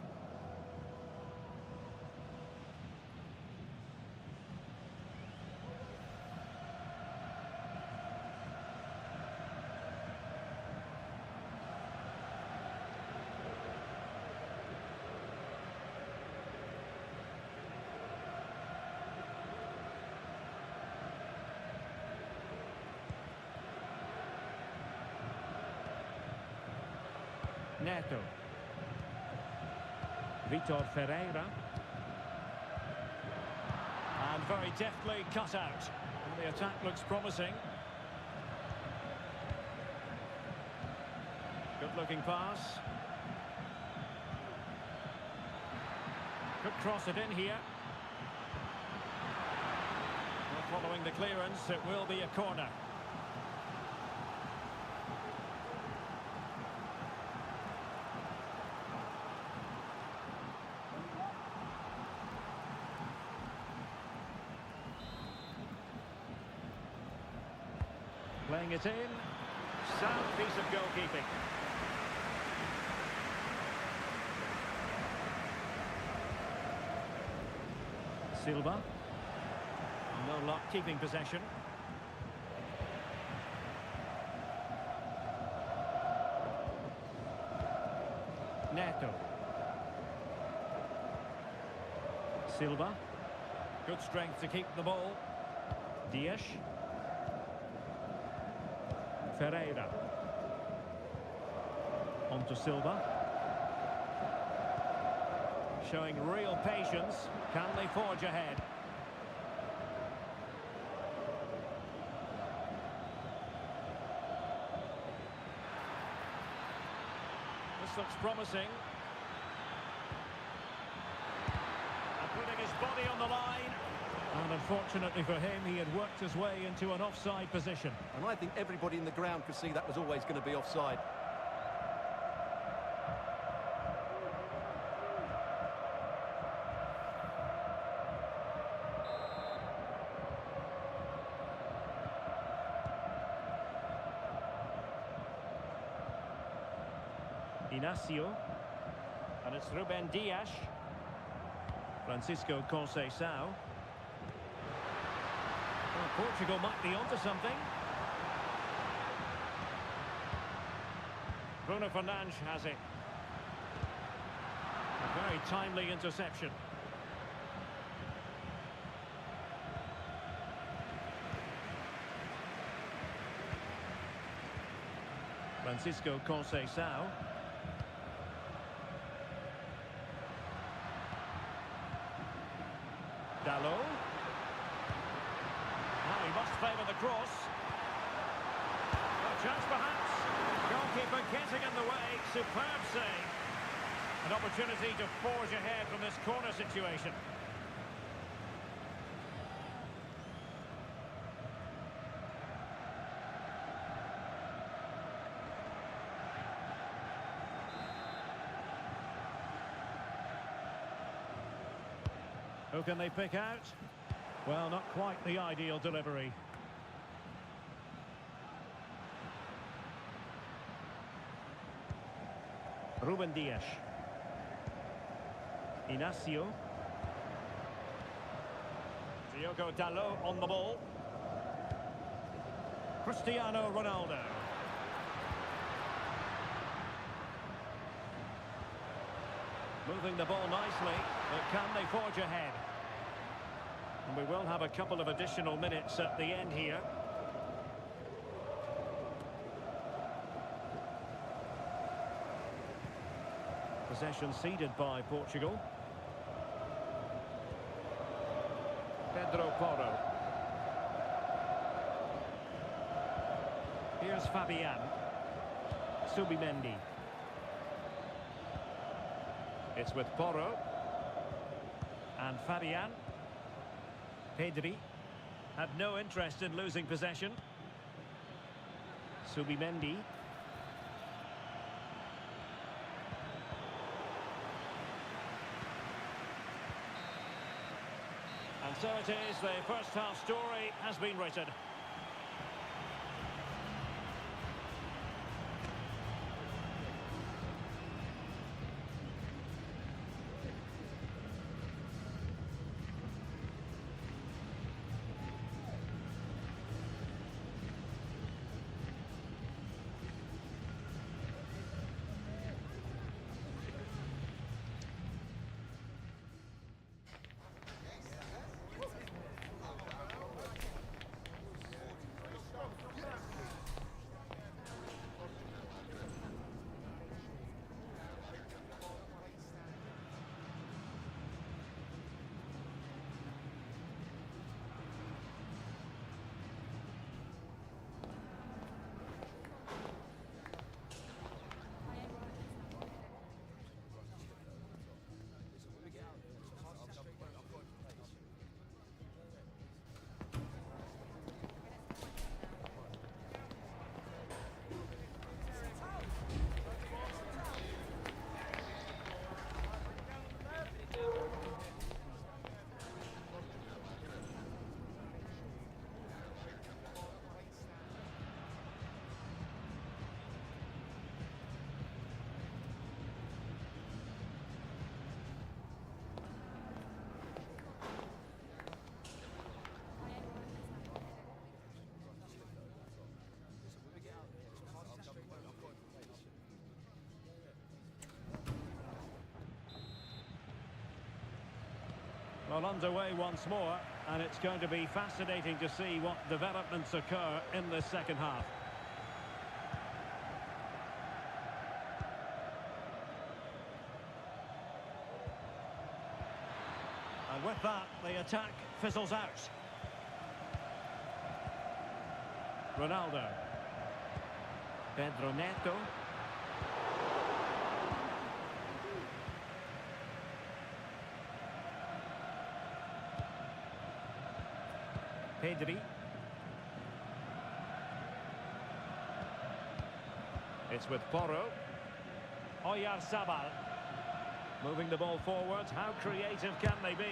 Neto. Vitor Ferreira. And very deftly cut out. And the attack looks promising. Good looking pass. Could cross it in here. Well, following the clearance, it will be a corner. Playing it in. Sound piece of goalkeeping. Silva. No luck keeping possession. Neto. Silva. Good strength to keep the ball. Dias. Ferreira. On to Silva. Showing real patience. Can they forge ahead? This looks promising. And putting his body on the line. And unfortunately for him, he had worked his way into an offside position. And I think everybody in the ground could see that was always going to be offside. Inacio. And it's Ruben Dias. Francisco Conceição. Well, Portugal might be onto something. Bruno Fernandes has it. A very timely interception. Francisco Conceição. Dalot. Now he must favour the cross. A chance perhaps. Goalkeeper getting in the way. Superb save. An opportunity to forge ahead from this corner situation. Who can they pick out? Well, not quite the ideal delivery. Ruben Dias. Inacio. Diogo Dalot on the ball. Cristiano Ronaldo. Moving the ball nicely, but can they forge ahead? And we will have a couple of additional minutes at the end here. Possession ceded by Portugal. Pedro Porro. Here's Fabian. Subimendi. It's with Porro. And Fabian. Pedri. Had no interest in losing possession. Subimendi. And so it is, the first half story has been written. Well, underway once more, and it's going to be fascinating to see what developments occur in the second half. And with that, the attack fizzles out. Ronaldo. Pedro Neto. Pedri. It's with Porro. Oyarzabal. Moving the ball forwards. How creative can they be?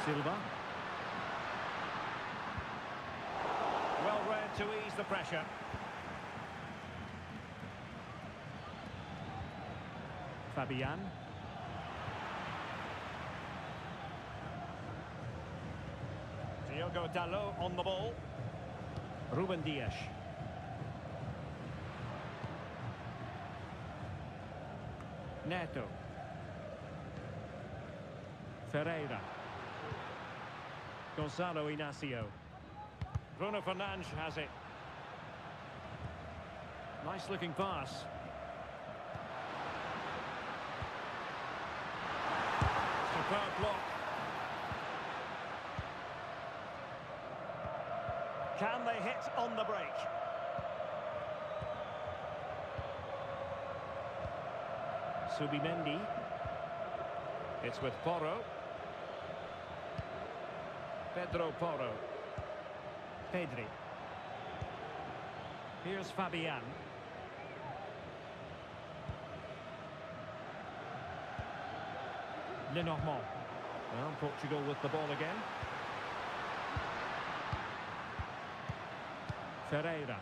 Silva. Well read to ease the pressure. Fabian. Diogo Dalot on the ball. Ruben Dias. Neto. Ferreira. Gonzalo Inacio. Bruno Fernandes has it. Nice looking pass. Superb block. Can they hit on the break? Subimendi. It's with Porro. Pedro Porro. Pedri. Here's Fabian. Lenormand. Well, Portugal with the ball again. Ferreira.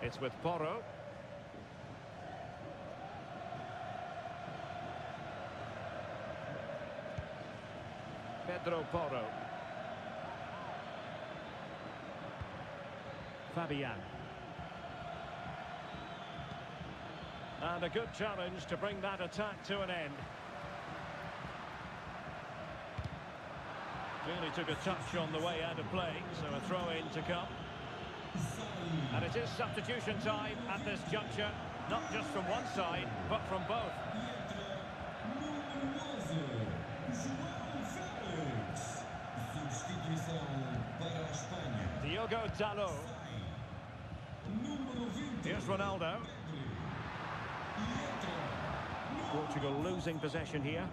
It's with Porro. Pedro Porro. Fabian. And a good challenge to bring that attack to an end. Clearly took a touch on the way out of play, so a throw-in to come. And it is substitution time at this juncture, not just from one side, but from both. Diogo Dalot. Here's Ronaldo. Portugal losing possession here.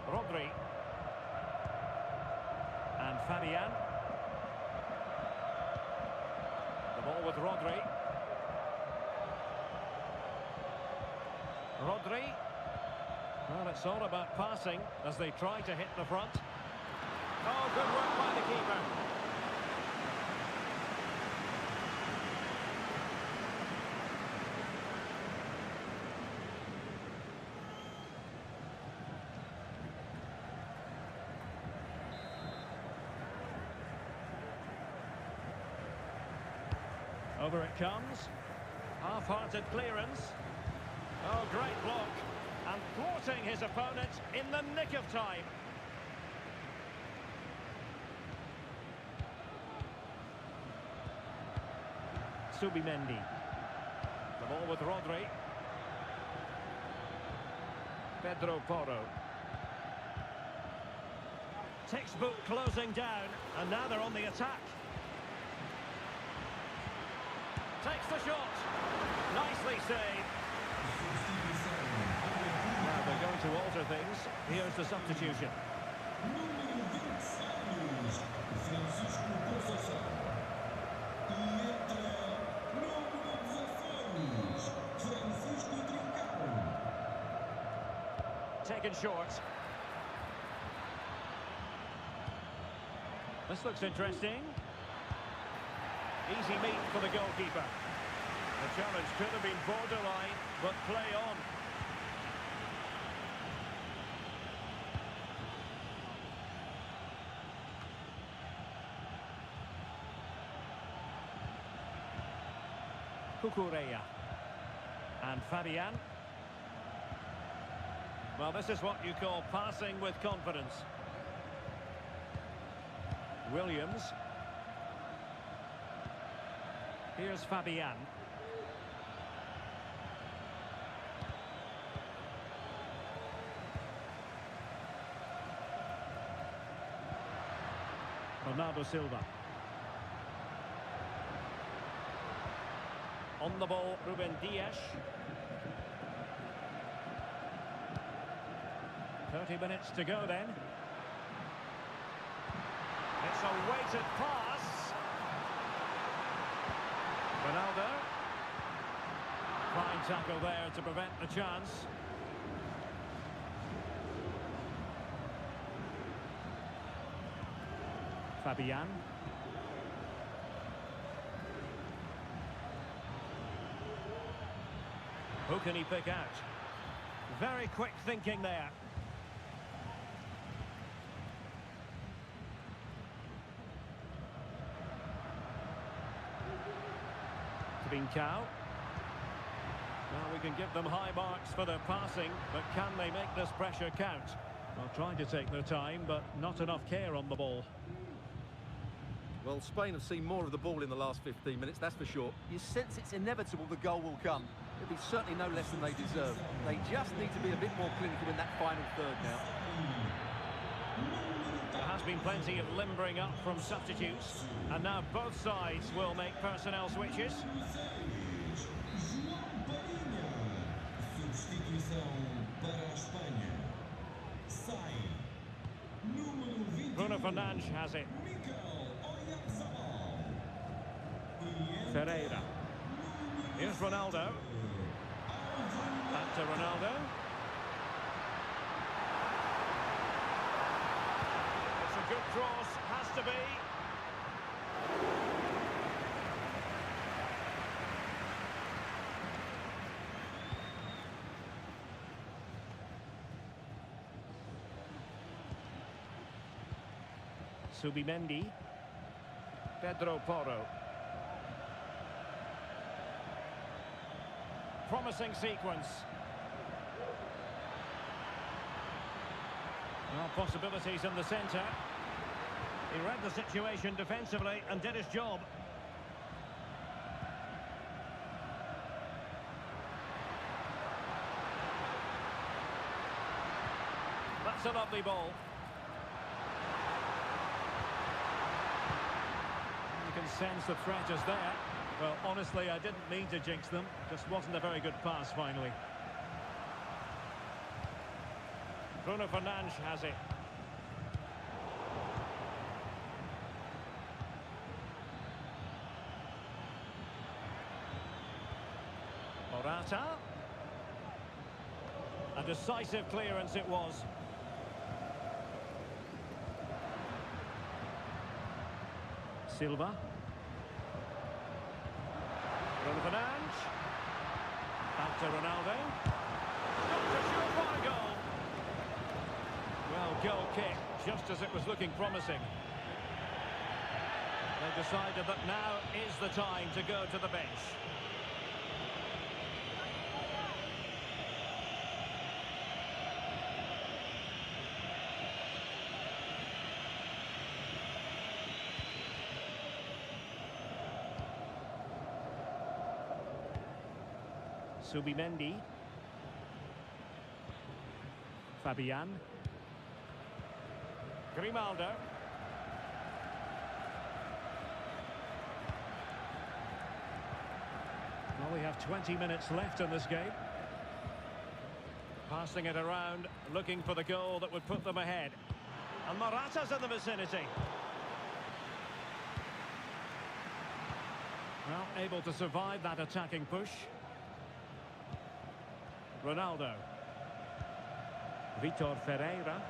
Rodri. And Fabian. The ball with Rodri. Rodri. Well, it's all about passing as they try to hit the front. Oh, good work by the keeper. Over it comes. Half-hearted clearance. Oh, great block. And thwarting his opponent in the nick of time. Subimendi. The ball with Rodri. Pedro Porro. Textbook closing down, and now they're on the attack. Takes the shot. Nicely saved. Now they're going to alter things. Here's the substitution. Taken short. This looks interesting. Easy meat for the goalkeeper. The challenge could have been borderline, but play on. Cucurella. And Fabian. Well, this is what you call passing with confidence. Williams. Here's Fabian. Bernardo Silva. On the ball, Ruben Dias. 30 minutes to go then. It's a weighted pass. Ronaldo. Fine tackle there to prevent the chance. Fabian. Who can he pick out? Very quick thinking there. Trincao. Well, we can give them high marks for their passing, but can they make this pressure count? Well, trying to take their time, but not enough care on the ball. Well, Spain have seen more of the ball in the last 15 minutes, that's for sure. You sense it's inevitable the goal will come. It'll be certainly no less than they deserve. They just need to be a bit more clinical in that final third now. There has been plenty of limbering up from substitutes, and now both sides will make personnel switches. Bruno Fernandes has it. Ferreira. Here's Ronaldo. Back to Ronaldo. It's a good cross, has to be. Subimendi. Pedro Porro. Promising sequence. Well, possibilities in the centre. He read the situation defensively and did his job. That's a lovely ball. You can sense the threat is there. Well, honestly, I didn't mean to jinx them. Just wasn't a very good pass, finally. Bruno Fernandes has it. Morata. A decisive clearance it was. Silva. Bruno Fernandes. Back to Ronaldo. Got to shoot for a goal. Well, goal kick, just as it was looking promising. They decided that now is the time to go to the bench. Subimendi. Fabian. Grimaldo. Well, we have 20 minutes left in this game. Passing it around, looking for the goal that would put them ahead. And Morata's in the vicinity. Well, able to survive that attacking push. Ronaldo. Vitor Ferreira.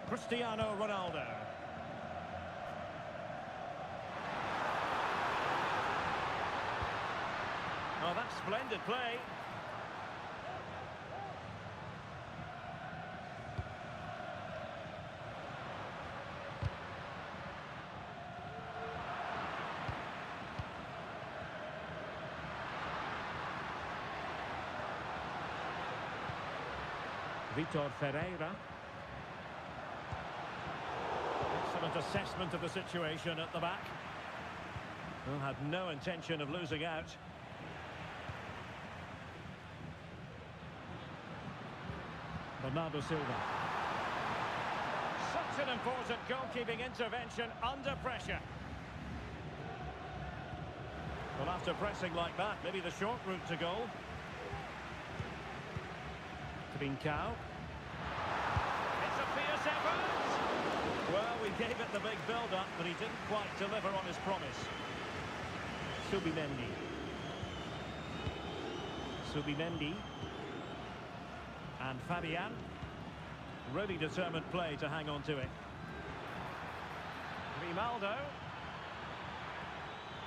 Cristiano Ronaldo. Oh, that's splendid play. Vitor Ferreira. Excellent assessment of the situation at the back. Well, had no intention of losing out. Bernardo Silva. Such an important goalkeeping intervention under pressure. Well, after pressing like that, maybe the short route to goal. Trincao. It's a fierce effort. Well, we gave it the big build-up, but he didn't quite deliver on his promise. Subimendi. Subimendi. And Fabian. Really determined play to hang on to it. Grimaldo.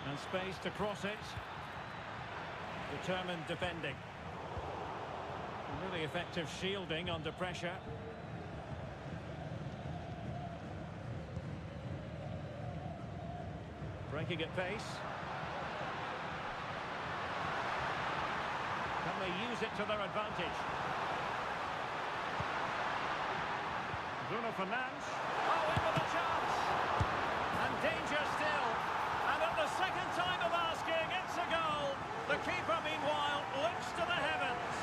And space to cross it. Determined defending. Really effective shielding under pressure. Breaking at pace. Can they use it to their advantage? Bruno Fernandes. Oh, in with a chance! And danger still. And at the second time of asking, it's a goal. The keeper, meanwhile, looks to the heavens.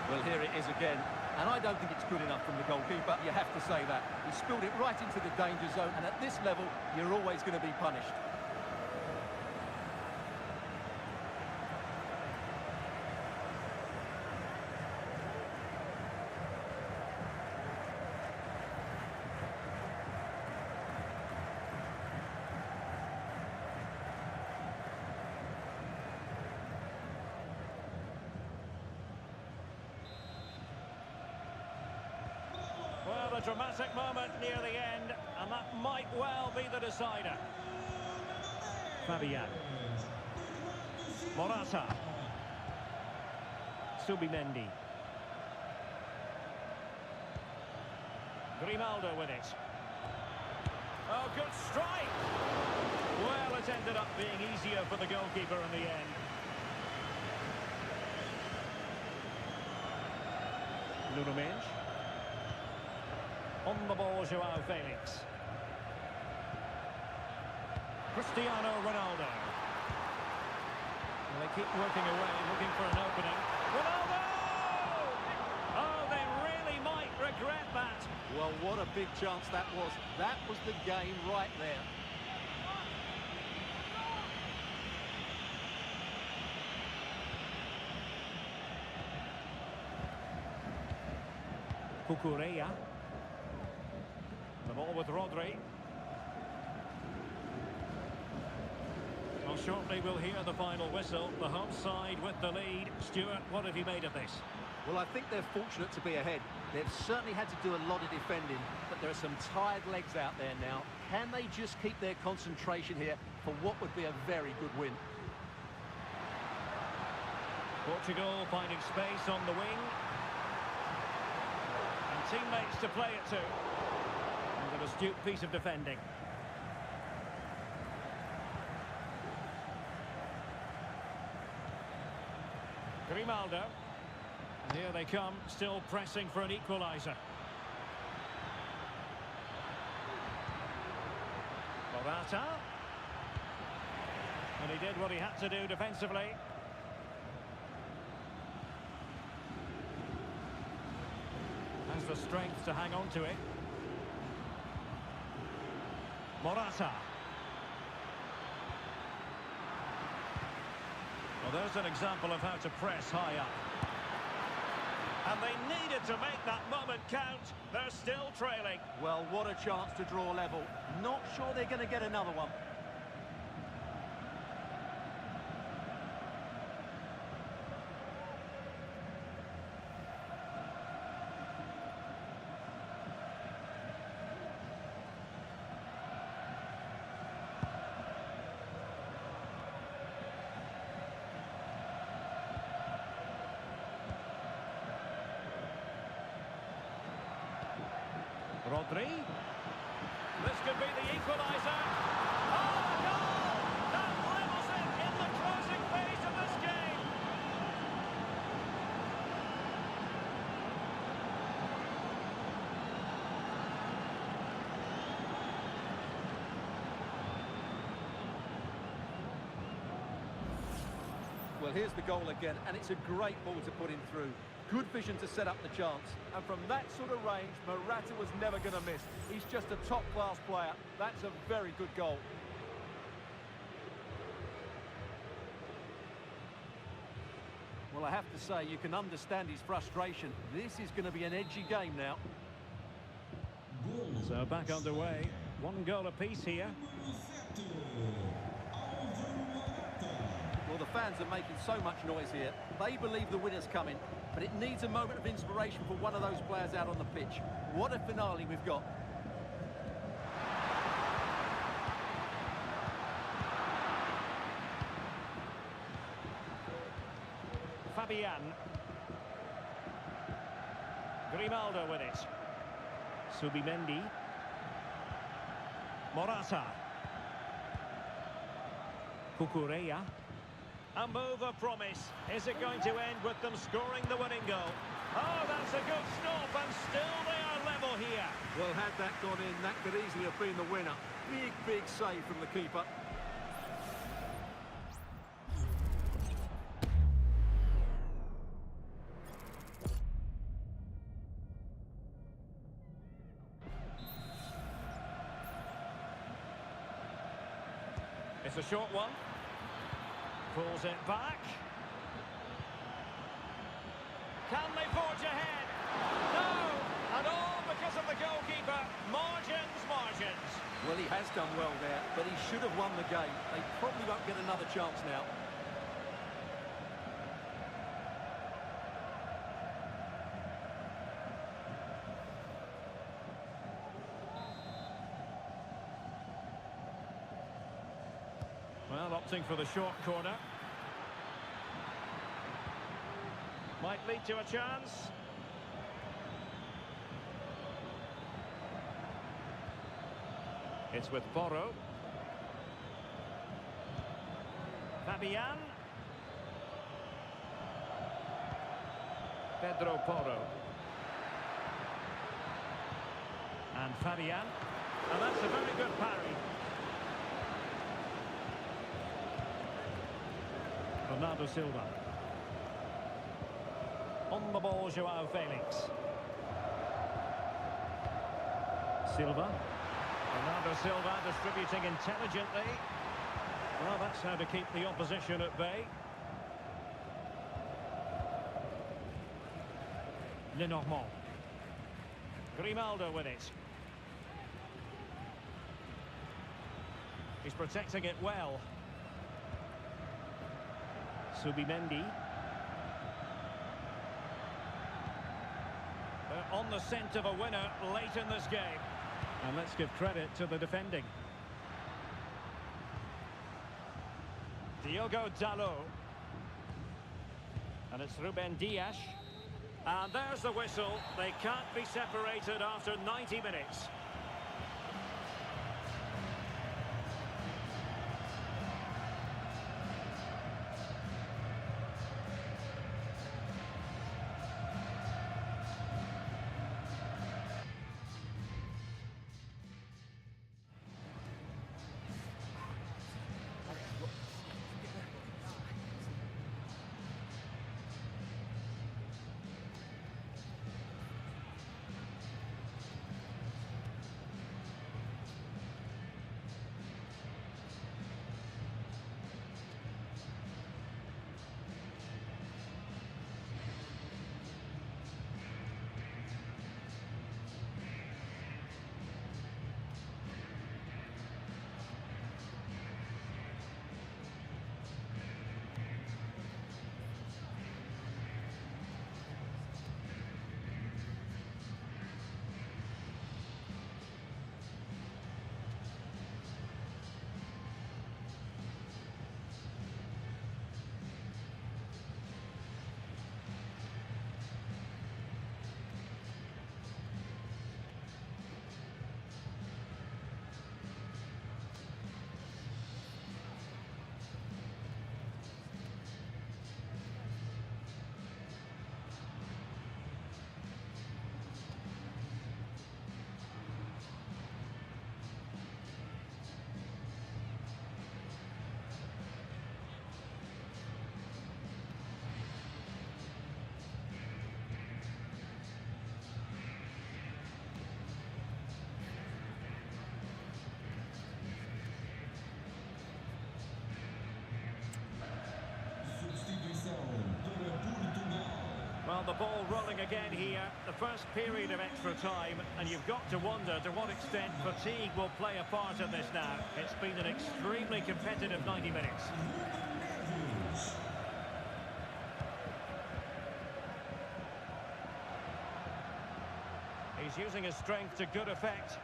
Well, here it is again, and I don't think it's good enough from the goalkeeper, you have to say that. He spilled it right into the danger zone, and at this level, you're always going to be punished. Well, a dramatic moment near the end, and that might well be the decider. Fabian. Morata. Subimendi. Grimaldo with it. Oh, good strike! Well, it ended up being easier for the goalkeeper in the end. Nuno Mendes. On the ball, Joao Felix. Cristiano Ronaldo. Well, they keep working away, looking for an opening. Ronaldo! Oh, they really might regret that. Well, what a big chance that was. That was the game right there. Cucurella. The ball with Rodri. Well, shortly we'll hear the final whistle. The home side with the lead. Stuart, what have you made of this? Well, I think they're fortunate to be ahead. They've certainly had to do a lot of defending, but there are some tired legs out there now. Can they just keep their concentration here for what would be a very good win? Portugal finding space on the wing. And teammates to play it to. And an astute piece of defending. Grimaldo. And here they come, still pressing for an equaliser. Morata. And he did what he had to do defensively. Has the strength to hang on to it. Morata. Well, there's an example of how to press high up. And they needed to make that moment count. They're still trailing. Well, what a chance to draw level. Not sure they're going to get another one. Rodri. This could be the equaliser. Oh, goal! That levels it in the closing phase of this game. Well, here's the goal again, and it's a great ball to put him through. Good vision to set up the chance. And from that sort of range, Morata was never going to miss. He's just a top-class player. That's a very good goal. Well, I have to say, you can understand his frustration. This is going to be an edgy game now. So back underway. One goal apiece here. Well, the fans are making so much noise here. They believe the winner's coming, but it needs a moment of inspiration for one of those players out on the pitch. What a finale we've got. Fabian. Grimaldo with it. Subimendi. Morata. Cucurella. A move of promise. Is it going to end with them scoring the winning goal? Oh, that's a good stop, and still they are level here. Well, had that gone in, that could easily have been the winner. Big, big save from the keeper. It's a short one. Pulls it back. Can they forge ahead? No! And all because of the goalkeeper. Margins, margins. Well, he has done well there, but he should have won the game. They probably won't get another chance now. Well, opting for the short corner. Might lead to a chance. It's with Porro. Fabian. Pedro Porro. And Fabian. And that's a very good parry. Bernardo Silva. On the ball, Joao Felix. Silva. Bernardo Silva distributing intelligently. Well, that's how to keep the opposition at bay. Lenormand. Grimaldo with it. He's protecting it well. Subimendi. They're on the scent of a winner late in this game. And let's give credit to the defending. Diogo Dalot. And it's Ruben Dias. And there's the whistle. They can't be separated after 90 minutes. Well, the ball rolling again here. The first period of extra time, and you've got to wonder to what extent fatigue will play a part in this now. It's been an extremely competitive 90 minutes. He's using his strength to good effect.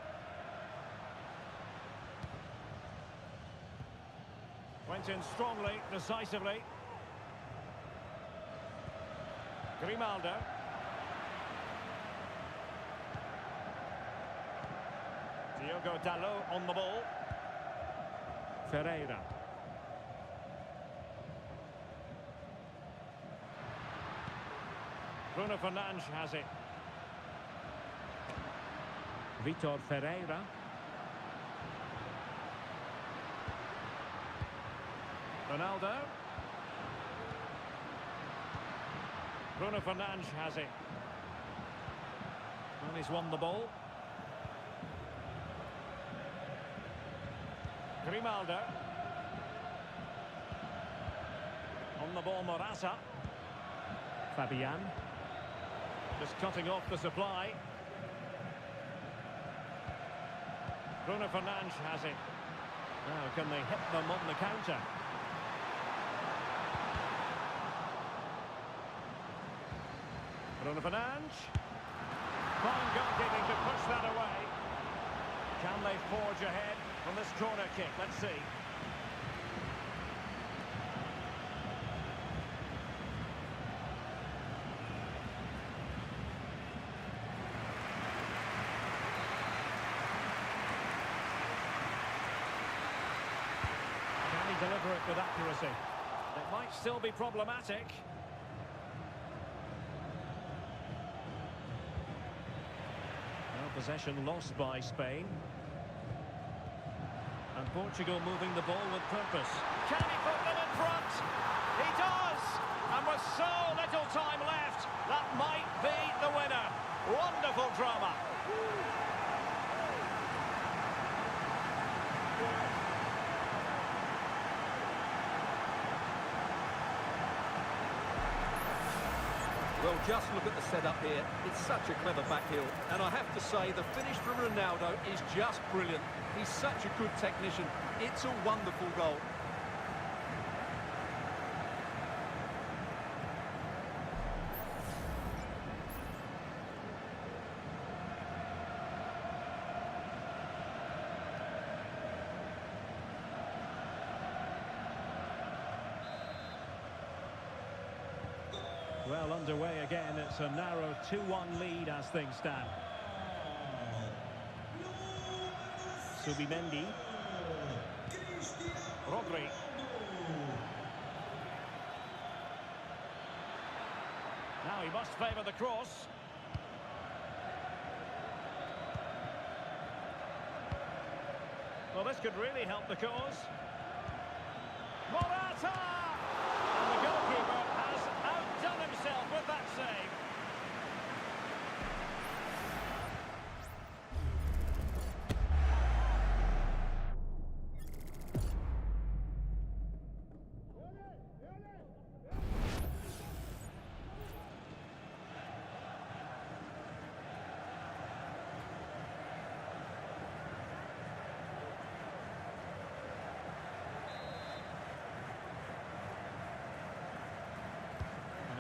Went in strongly, decisively. Grimaldo. Diogo Dalot on the ball. Ferreira. Bruno Fernandes has it. Vitor Ferreira. Ronaldo. Bruno Fernandes has it. And he's won the ball. Grimaldo. On the ball, Morata. Fabian. Just cutting off the supply. Bruno Fernandes has it. Now, can they hit them on the counter? Bruno Fernandes. Fine goalkeeping to push that away. Can they forge ahead from this corner kick? Let's see. Can he deliver it with accuracy? Might still be problematic. Well, possession lost by Spain. And Portugal moving the ball with purpose. Can he put them in front? He does! And with so little time left, that might be the winner. Wonderful drama. Well, just look at the setup here. It's such a clever backheel. And I have to say, the finish from Ronaldo is just brilliant. He's such a good technician. It's a wonderful goal. Well, underway again. It's a narrow 2-1 lead as things stand. Subimendi. Rodri. Now he must favour the cross. Well, this could really help the cause. Morata! And the goalkeeper has outdone himself with that save.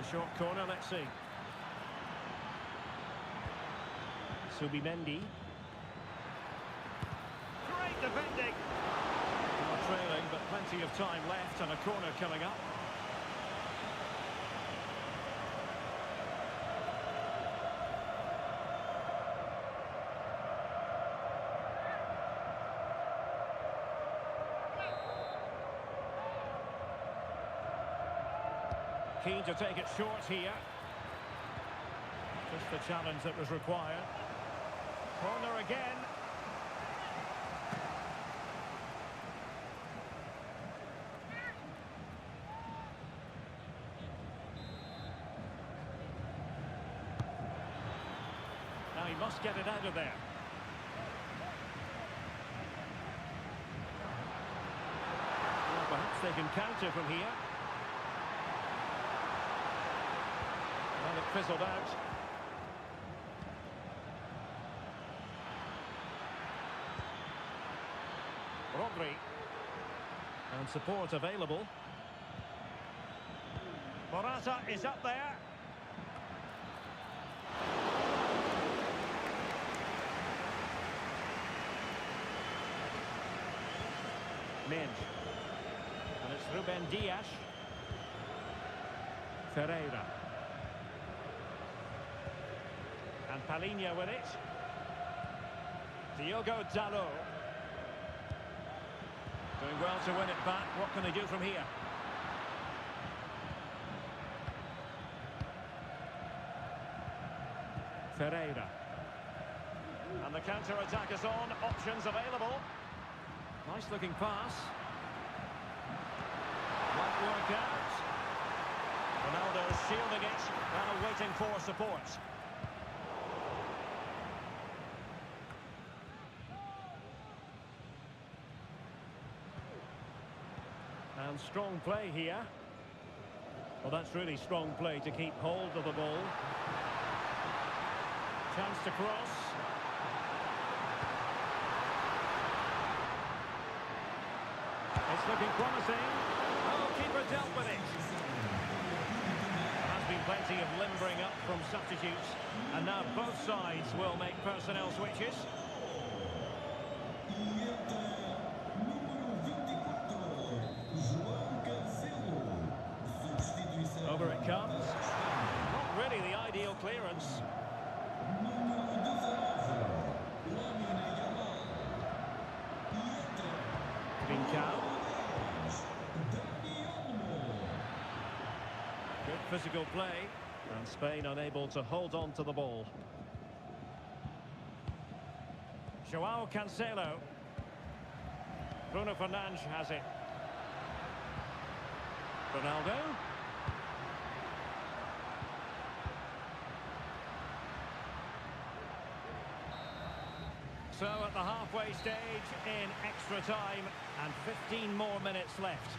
Short corner, let's see. Subimendi. Great defending. Not trailing, but plenty of time left and a corner coming up. Keen to take it short here. Just the challenge that was required. Corner again. Now he must get it out of there. Well, perhaps they can counter from here. Well, it fizzled out. Rodri. And support available. Morata is up there. Minge. And it's Ruben Dias. Ferreira. And Palinha with it. Diogo Dalot. Doing well to win it back. What can they do from here? Ferreira. And the counter-attack is on. Options available. Nice looking pass. Won't work out. Ronaldo shielding it and waiting for support. And strong play here. Well, that's really strong play to keep hold of the ball. Chance to cross. It's looking promising. Oh, keeper dealt with it. There has been plenty of limbering up from substitutes. And now both sides will make personnel switches. Over it comes. Not really the ideal clearance. Trincao. physical play, and Spain unable to hold on to the ball. Joao Cancelo. Bruno Fernandes has it. Ronaldo. So at the halfway stage in extra time, and 15 more minutes left.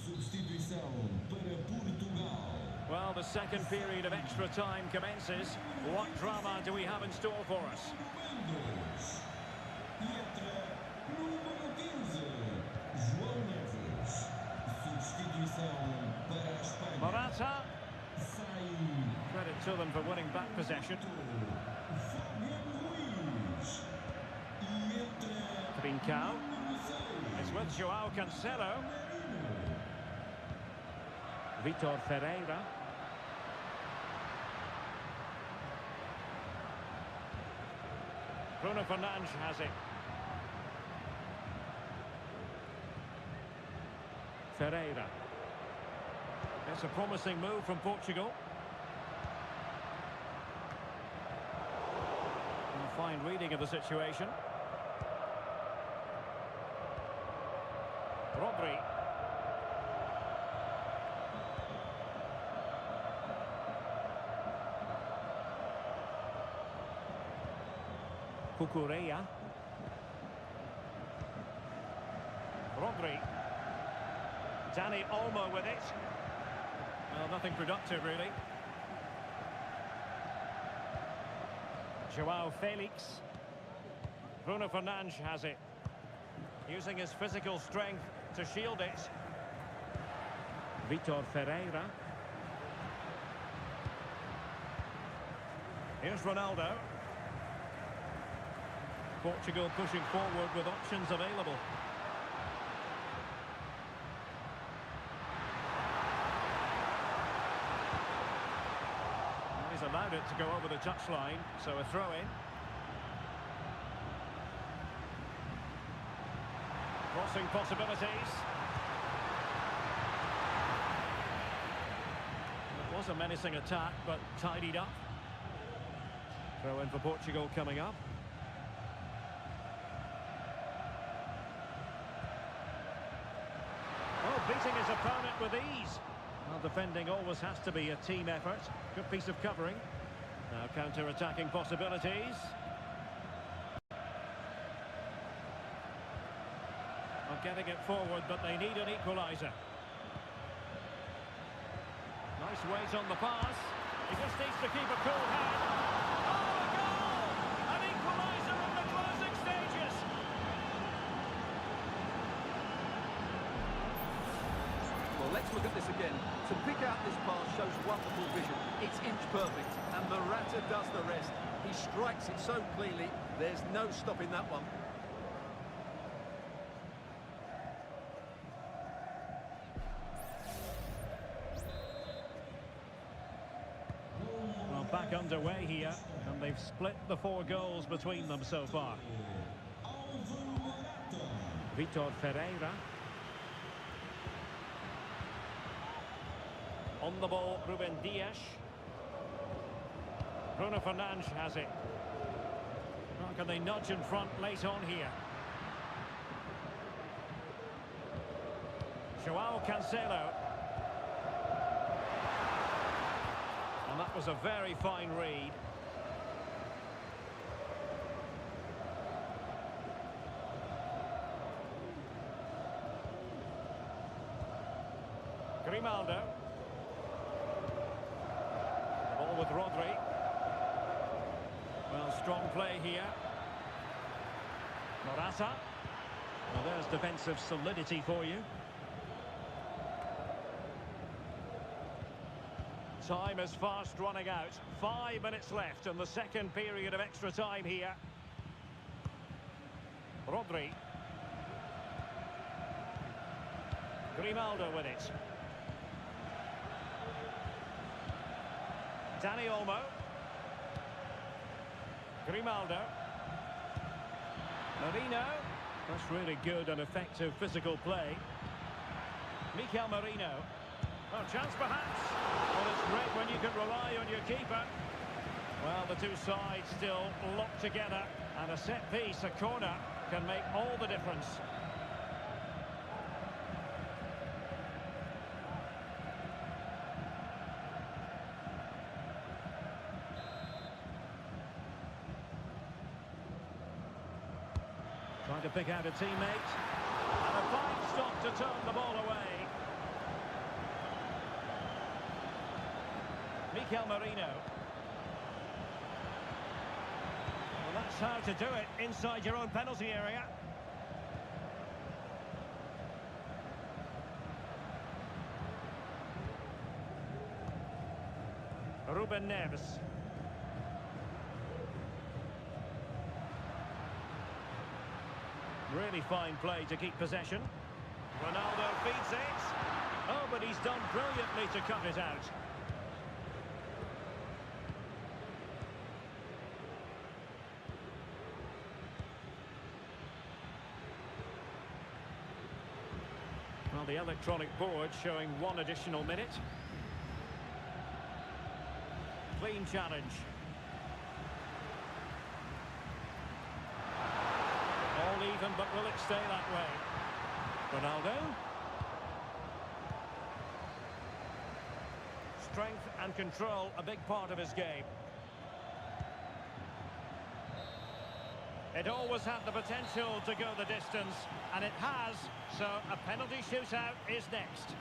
Substituição para Portugal. Well, the second period of extra time commences. What drama do we have in store for us? E entra número 15, João Neves. Substituição para a Espanha. Morata. Sai Credit to them for winning back possession. Fabiano Ruiz. E entra Trincao. número 6, It's with Joao Cancelo. Vitor Ferreira. Bruno Fernandes has it. Ferreira. It's a promising move from Portugal. And a fine reading of the situation. Rodri. Cucurella. Rodri. Dani Olmo with it. Well, nothing productive, really. Joao Felix. Bruno Fernandes has it. Using his physical strength to shield it. Vitor Ferreira. Here's Ronaldo. Portugal pushing forward with options available. Well, he's allowed it to go over the touchline, so a throw-in. Crossing possibilities. It was a menacing attack, but tidied up. Throw-in for Portugal coming up. Beating his opponent with ease. Well, defending always has to be a team effort. Good piece of covering. Now counter-attacking possibilities. Not getting it forward, but they need an equaliser. Nice weight on the pass. He just needs to keep a cool head. Oh, a goal! An equaliser in the closing stages. Let's look at this again. To pick out this pass shows wonderful vision. It's inch perfect, and Morata does the rest. He strikes it so cleanly, there's no stopping that one. Well, back underway here, and they've split the 4 goals between them so far. Vitor Ferreira. On the ball, Ruben Dias. Bruno Fernandes has it. How can they nudge in front late on here? Joao Cancelo. And that was a very fine read. Grimaldo. The ball with Rodri. Well, strong play here. Morata. Well, there's defensive solidity for you. Time is fast running out. 5 minutes left in the second period of extra time here. Rodri. Grimaldo with it. Dani Olmo. Grimaldo. Marino. That's really good and effective physical play. Mikel Marino. Well, chance perhaps. Well, it's great when you can rely on your keeper. Well, the two sides still locked together. And a set piece, a corner, can make all the difference. Trying to pick out a teammate. And a fine stop to turn the ball away. Mikel Marino. Well, that's how to do it inside your own penalty area. Ruben Neves. Really fine play to keep possession. Ronaldo feeds it. Oh, but he's done brilliantly to cut it out. Well, the electronic board showing 1 additional minute. Clean challenge. All even, but will it stay that way? Ronaldo. Strength and control, a big part of his game. It always had the potential to go the distance, and it has, so a penalty shootout is next.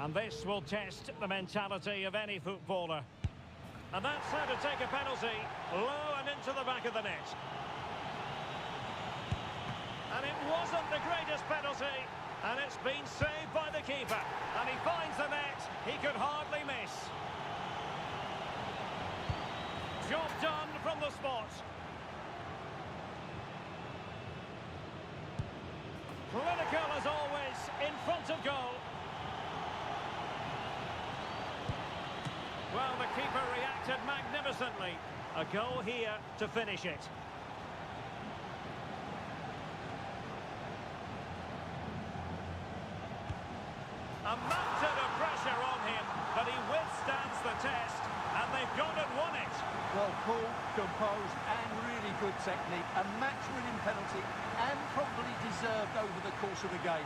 And this will test the mentality of any footballer. And that's how to take a penalty, low and into the back of the net. And it wasn't the greatest penalty, and it's been saved by the keeper. And he finds the net, he could hardly miss. Job done from the spot. Clinical as always, in front of goal. Well, the keeper reacted magnificently. A goal here to finish it. A mountain of pressure on him, but he withstands the test, and they've gone and won it. Well, cool, composed, and really good technique. A match-winning penalty, and probably deserved over the course of the game.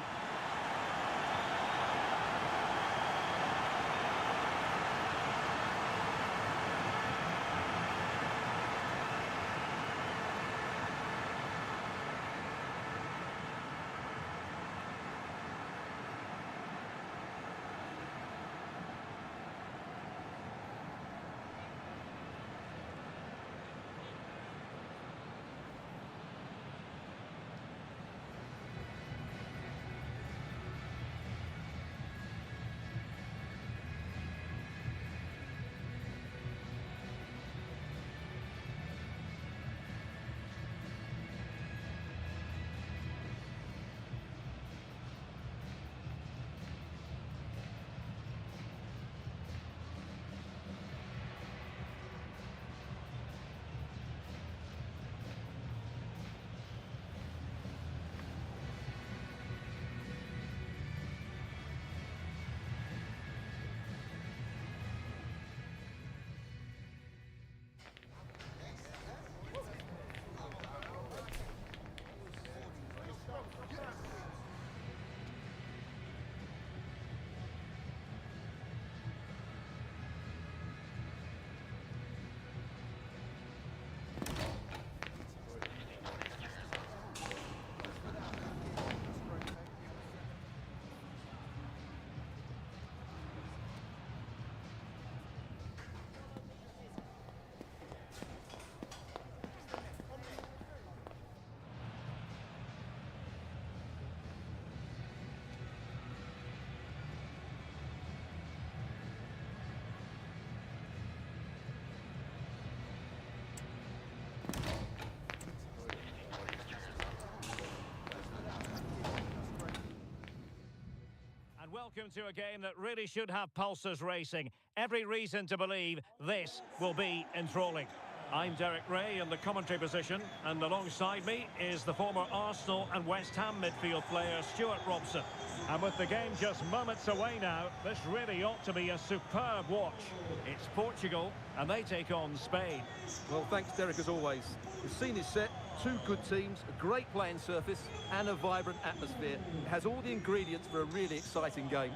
And welcome to a game that really should have pulses racing. Every reason to believe this will be enthralling. I'm Derek Ray in the commentary position, and alongside me is the former Arsenal and West Ham midfield player Stuart Robson. And with the game just moments away now, this really ought to be a superb watch. It's Portugal, and they take on Spain. Well, thanks, Derek, as always. The scene is set, two good teams, a great playing surface, and a vibrant atmosphere. It has all the ingredients for a really exciting game.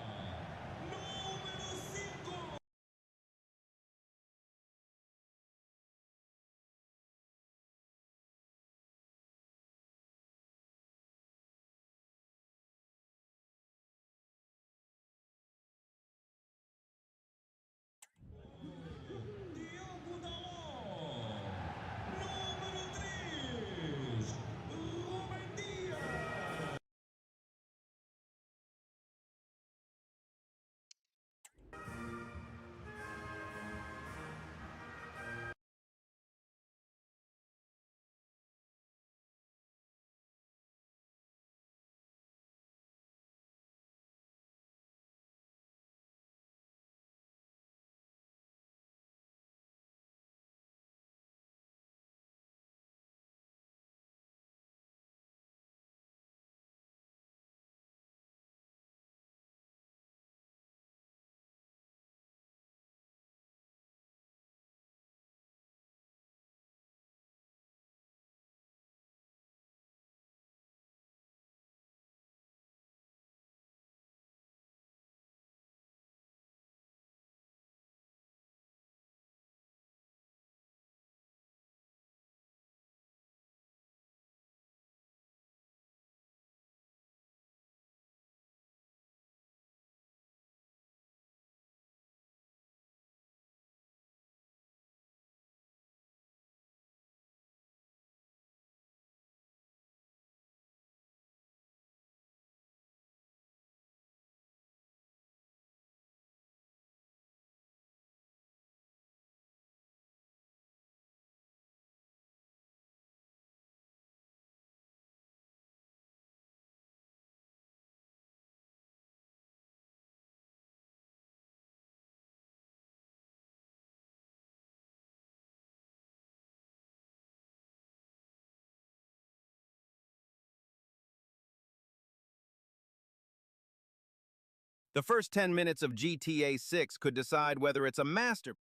The first 10 minutes of GTA 6 could decide whether it's a masterpiece.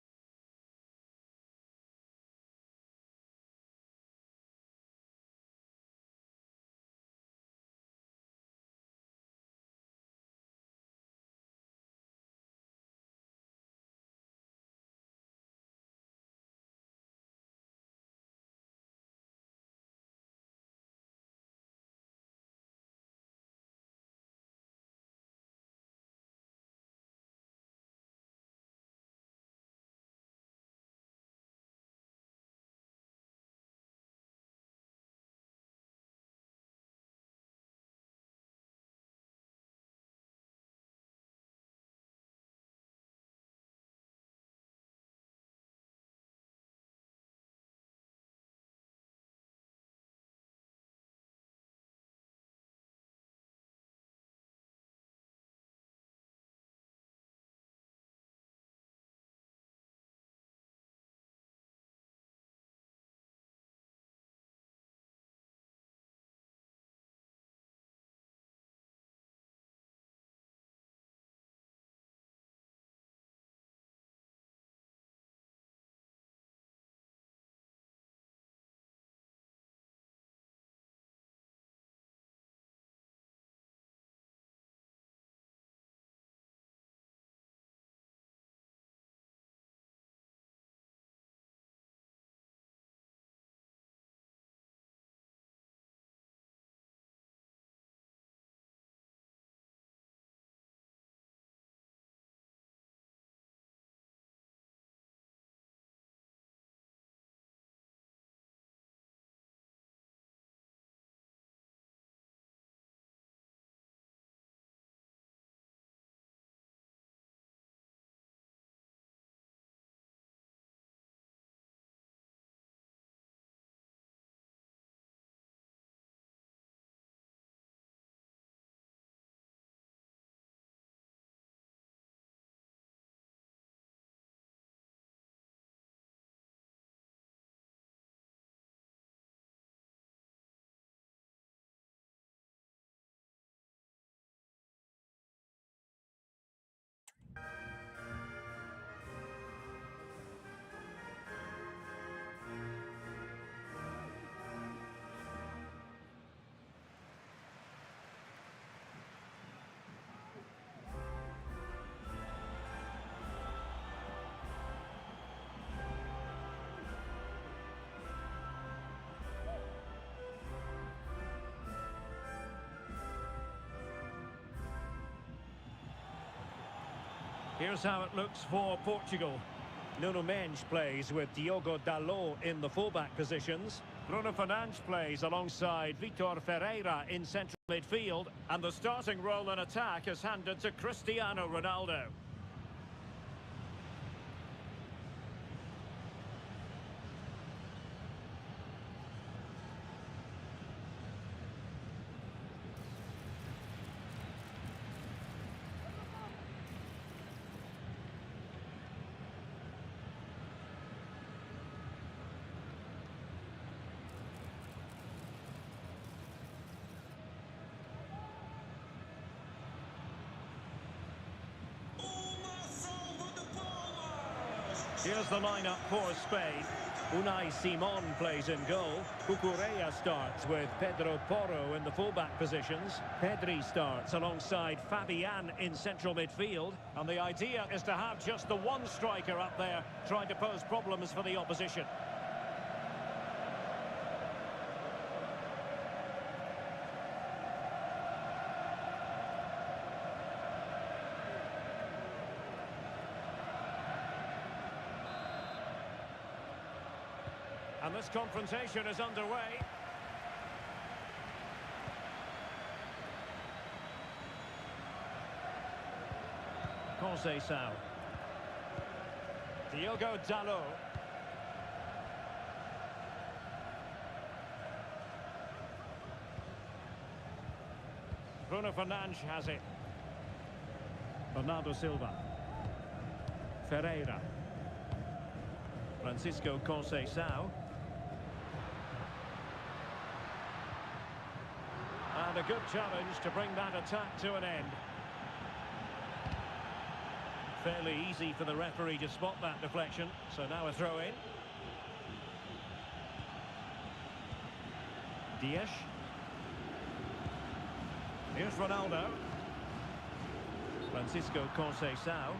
Here's how it looks for Portugal. Nuno Mendes plays with Diogo Dalot in the fullback positions. Bruno Fernandes plays alongside Vitor Ferreira in central midfield. And the starting role in attack is handed to Cristiano Ronaldo. Here's the lineup for Spain. Unai Simon plays in goal. Cucurella starts with Pedro Porro in the fullback positions. Pedri starts alongside Fabian in central midfield. And the idea is to have just the one striker up there trying to pose problems for the opposition. And this confrontation is underway. Conceição. Diogo Dalot. Bruno Fernandes has it. Bernardo Silva. Ferreira. Francisco Conceição. And a good challenge to bring that attack to an end. fairly easy for the referee to spot that deflection. So now a throw in. Dias. Here's Ronaldo. Francisco Conceição.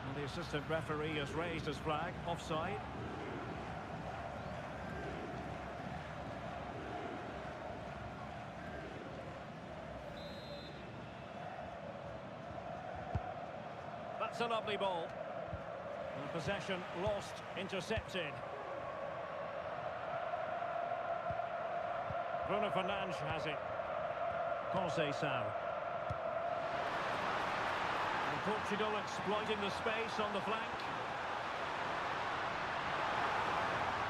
And the assistant referee has raised his flag. Offside. That's a lovely ball. And possession lost, intercepted. Bruno Fernandes has it. Conceição. And Portugal exploiting the space on the flank.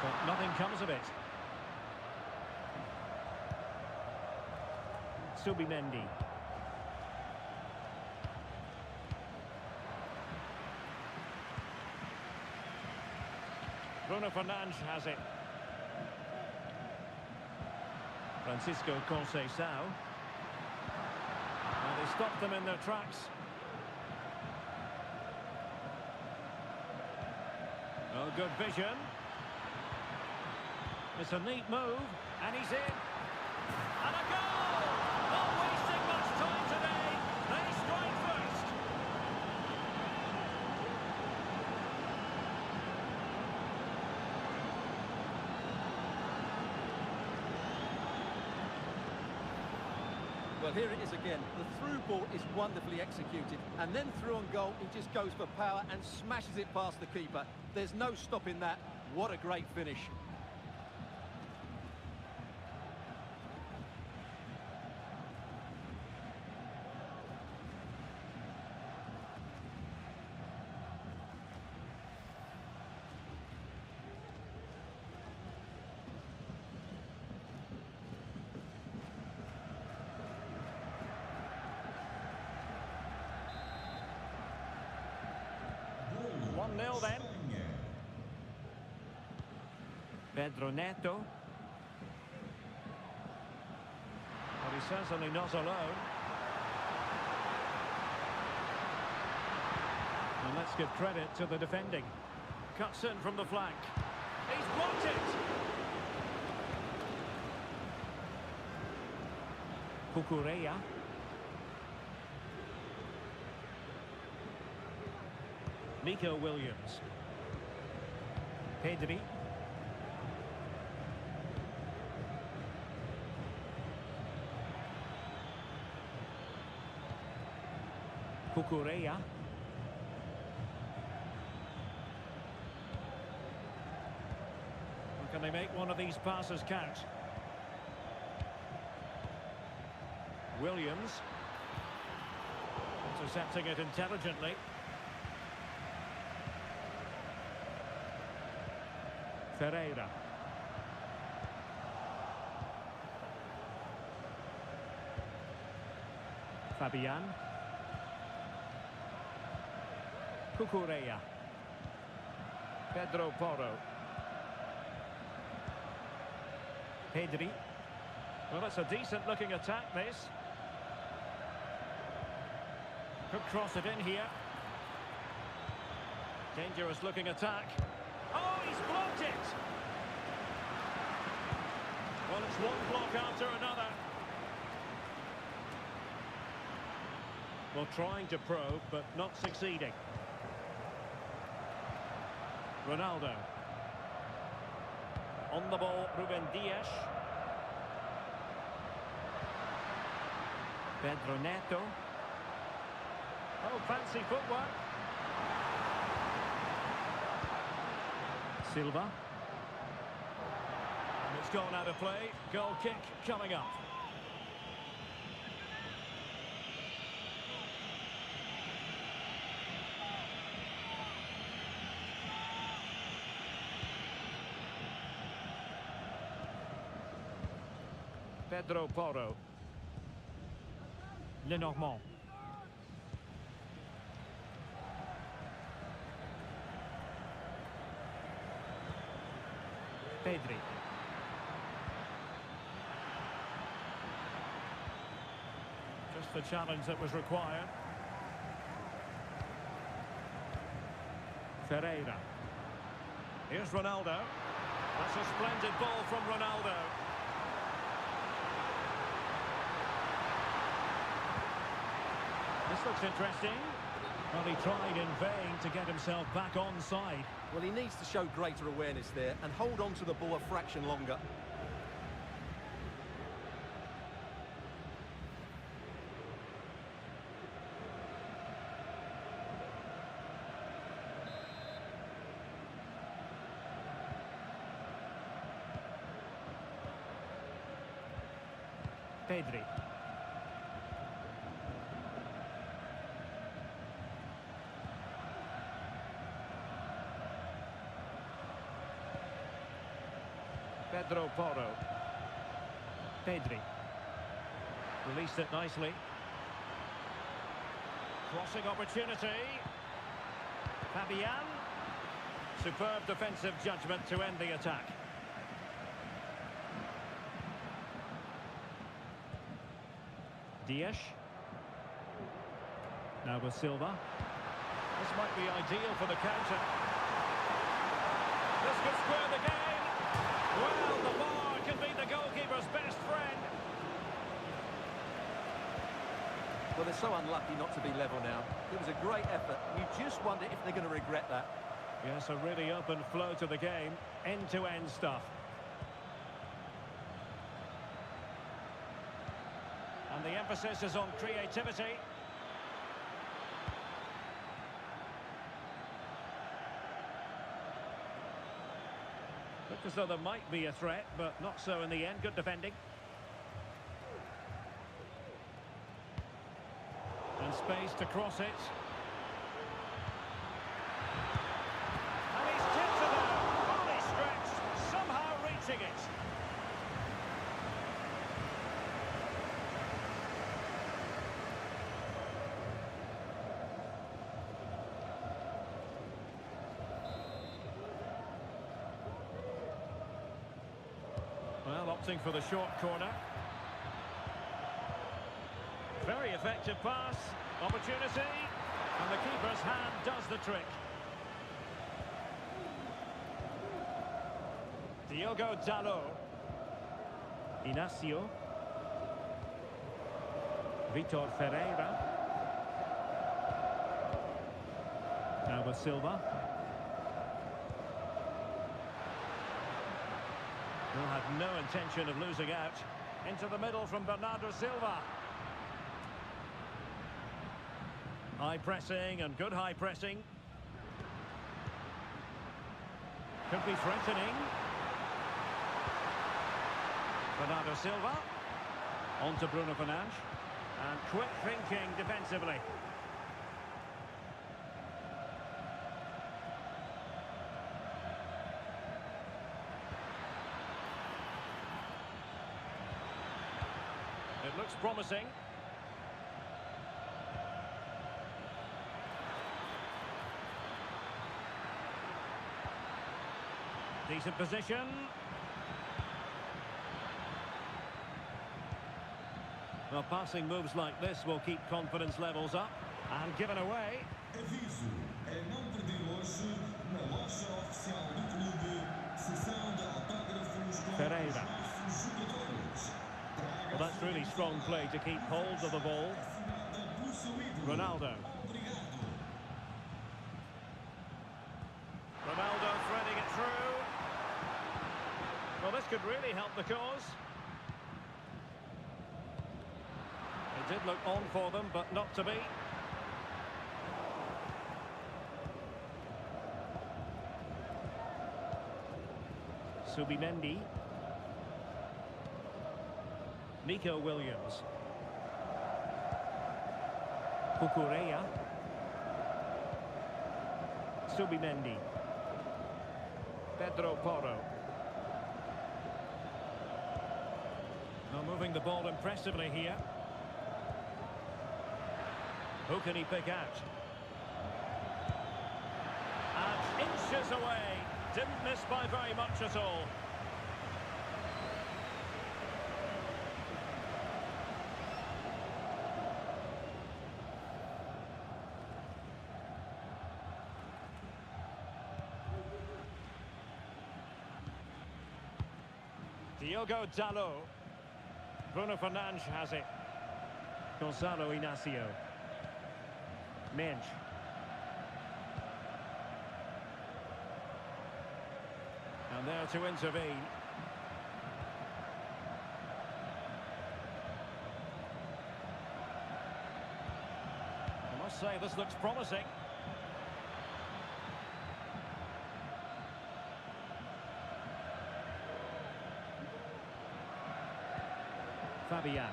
But nothing comes of it. Subimendi. Bruno Fernandes has it. Francisco Conceição. And they stopped them in their tracks. Oh, good vision. It's a neat move, and he's in. And a goal! Not wasting much time today. They strike first. Well, here it is again. The through ball is wonderfully executed. And then through on goal, he just goes for power and smashes it past the keeper. There's no stopping that. What a great finish. One 1-0 then. Pedro Neto. But he's certainly not alone. And let's give credit to the defending. Cuts in from the flank. He's blocked it! Cucurella. Nico Williams. Pedri. Cucurella. Can they make one of these passes count? Williams. Intercepting it intelligently. Ferreira. Fabian. Cucurella. Pedro Porro. Pedri. Well, that's a decent-looking attack, this. Could cross it in here. Dangerous-looking attack. Oh, he's blocked it! Well, it's one block after another. Well, trying to probe, but not succeeding. Ronaldo. On the ball, Ruben Dias. Pedro Neto. Oh, fancy footwork. Silva. And it's gone out of play. Goal kick coming up. Pedro Porro. Lenormand. Pedri. Just the challenge that was required. Ferreira. Here's Ronaldo. That's a splendid ball from Ronaldo. This looks interesting. Well, he tried in vain to get himself back onside. Well, he needs to show greater awareness there and hold on to the ball a fraction longer. Pedri. Pedro Porro. Pedri. Released it nicely. Crossing opportunity. Fabian. Superb defensive judgment to end the attack. Dias. Now with Silva. This might be ideal for the counter. This could square the game. Well, the bar can be the goalkeeper's best friend. Well, they're so unlucky not to be level now. It was a great effort. You just wonder if they're going to regret that. Yes, a really open flow to the game. End-to-end stuff. And the emphasis is on creativity. Looked as though there might be a threat, but not so in the end. Good defending. And space to cross it. And he's tipped it out. Fully stretched, somehow reaching it. Well, opting for the short corner. Very effective pass. Opportunity. And the keeper's hand does the trick. Diogo Dalot. Inacio. Vitor Ferreira. Now with Silva. Who had no intention of losing out. Into the middle from Bernardo Silva. High pressing and good high pressing. Could be threatening. Bernardo Silva. On to Bruno Fernandes. And quick thinking defensively. It looks promising. Decent position. Well, passing moves like this will keep confidence levels up. And given away. Aviso, é não perder hoje na loja oficial do clube, sessão de autógrafos com Ferreira. os nossos jogadores. Well, that's really strong play to keep hold of the ball. Assinada pelo seu ídolo. Ronaldo. Obrigado. Ronaldo threading it through. Well, this could really help the cause. It did look on for them, but not to be. Subimendi. Nico Williams. Cucurella. Subimendi. Pedro Porro. Now moving the ball impressively here. Who can he pick out? And inches away. Didn't miss by very much at all. Diogo Dalot. Bruno Fernandes has it. Gonzalo Inacio. Mensch. And there to intervene. I must say, this looks promising. Fabian.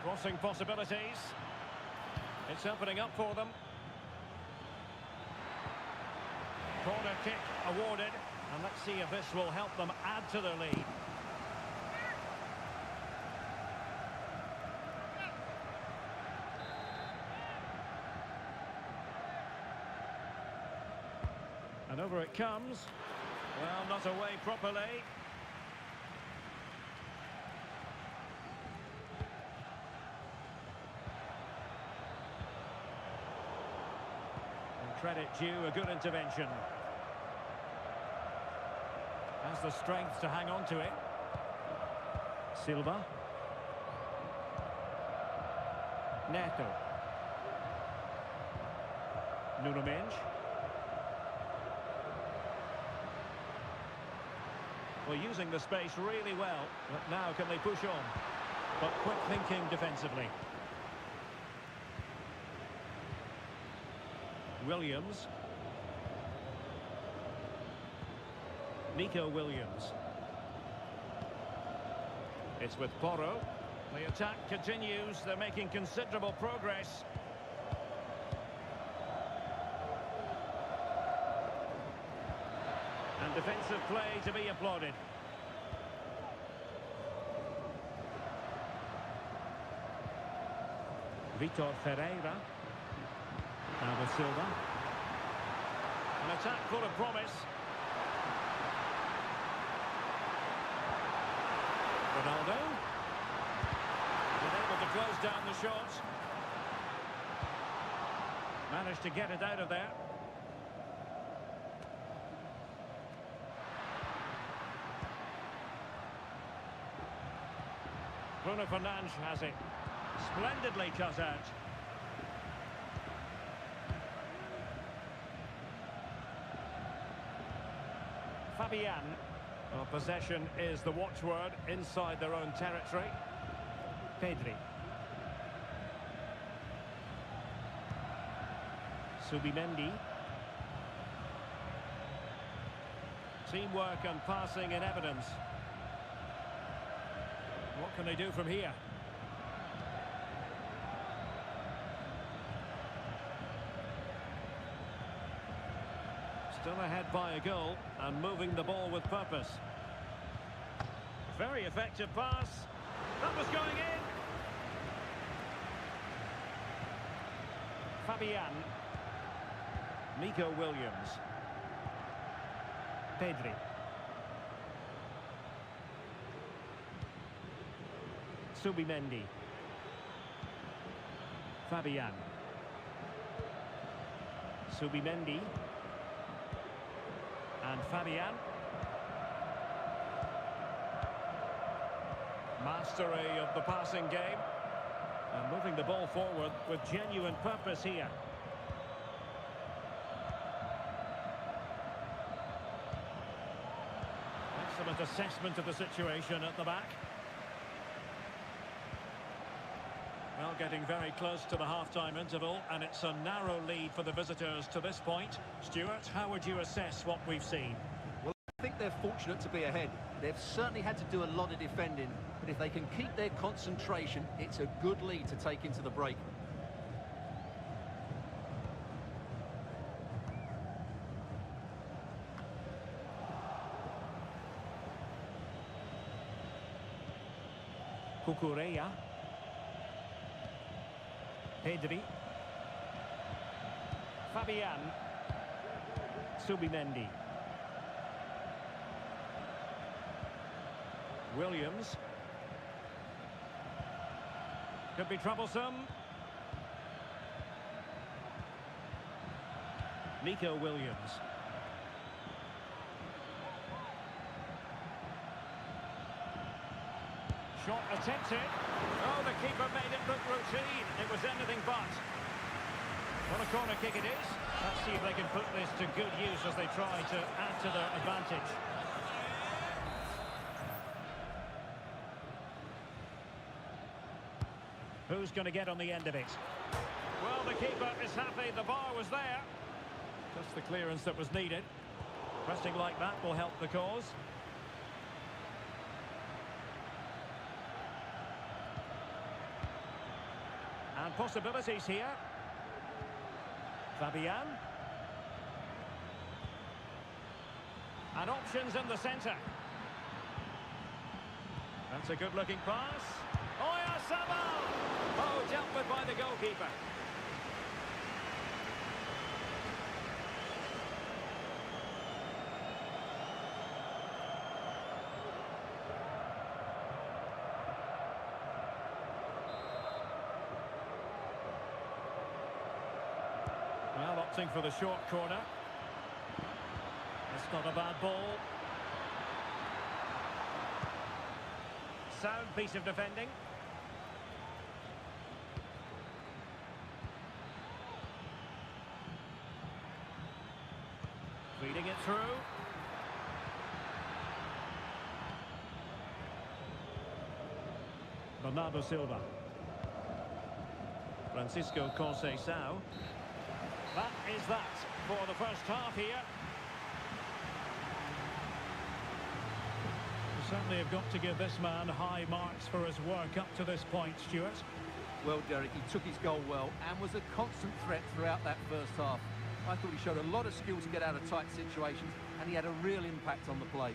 Crossing possibilities. It's opening up for them. Corner kick awarded. And let's see if this will help them add to their lead. And over it comes. Well, not away properly. And credit due, a good intervention. Has the strength to hang on to it. Silva. Neto. Nuno Mendes. Well, using the space really well, but now can they push on? But quick thinking defensively. Williams. Nico Williams. It's with Porro. The attack continues. They're making considerable progress. And defensive play to be applauded. Vitor Ferreira. Now with Silva. An attack full of promise. Ronaldo. Been able to close down the shot. Managed to get it out of there. Bruno Fernandes has it. Splendidly cut out. Fabian. Well, possession is the watchword inside their own territory. Pedri. Subimendi. Teamwork and passing in evidence. What can they do from here? Still ahead by a goal and moving the ball with purpose. Very effective pass. That was going in. Fabian. Nico Williams. Pedri. Subimendi. Fabian. Subimendi. And Fabian. Mastery of the passing game. And moving the ball forward with genuine purpose here. Excellent assessment of the situation at the back. Well, getting very close to the half-time interval, and it's a narrow lead for the visitors to this point. Stuart, how would you assess what we've seen? Well, I think they're fortunate to be ahead. They've certainly had to do a lot of defending, but if they can keep their concentration, it's a good lead to take into the break. Cucurella. Pedri. Fabian. Subimendi. Williams. Could be troublesome. Nico Williams. Shot attempted. Oh, the keeper made it look routine. It was anything but. What a corner kick it is. Let's see if they can put this to good use as they try to add to their advantage. Who's going to get on the end of it? Well, the keeper is happy. The bar was there. Just the clearance that was needed. Pressing like that will help the cause. And possibilities here. Fabian. And options in the centre. That's a good-looking pass. Oyarzabal! Oh, dealt with by the goalkeeper. Well, opting for the short corner. It's not a bad ball. Sound piece of defending. Feeding it through. Bernardo Silva. Francisco Conceição. That is that for the first half here. We certainly have got to give this man high marks for his work up to this point, Stuart. Well, Derek, he took his goal well and was a constant threat throughout that first half. I thought he showed a lot of skill to get out of tight situations, and he had a real impact on the play.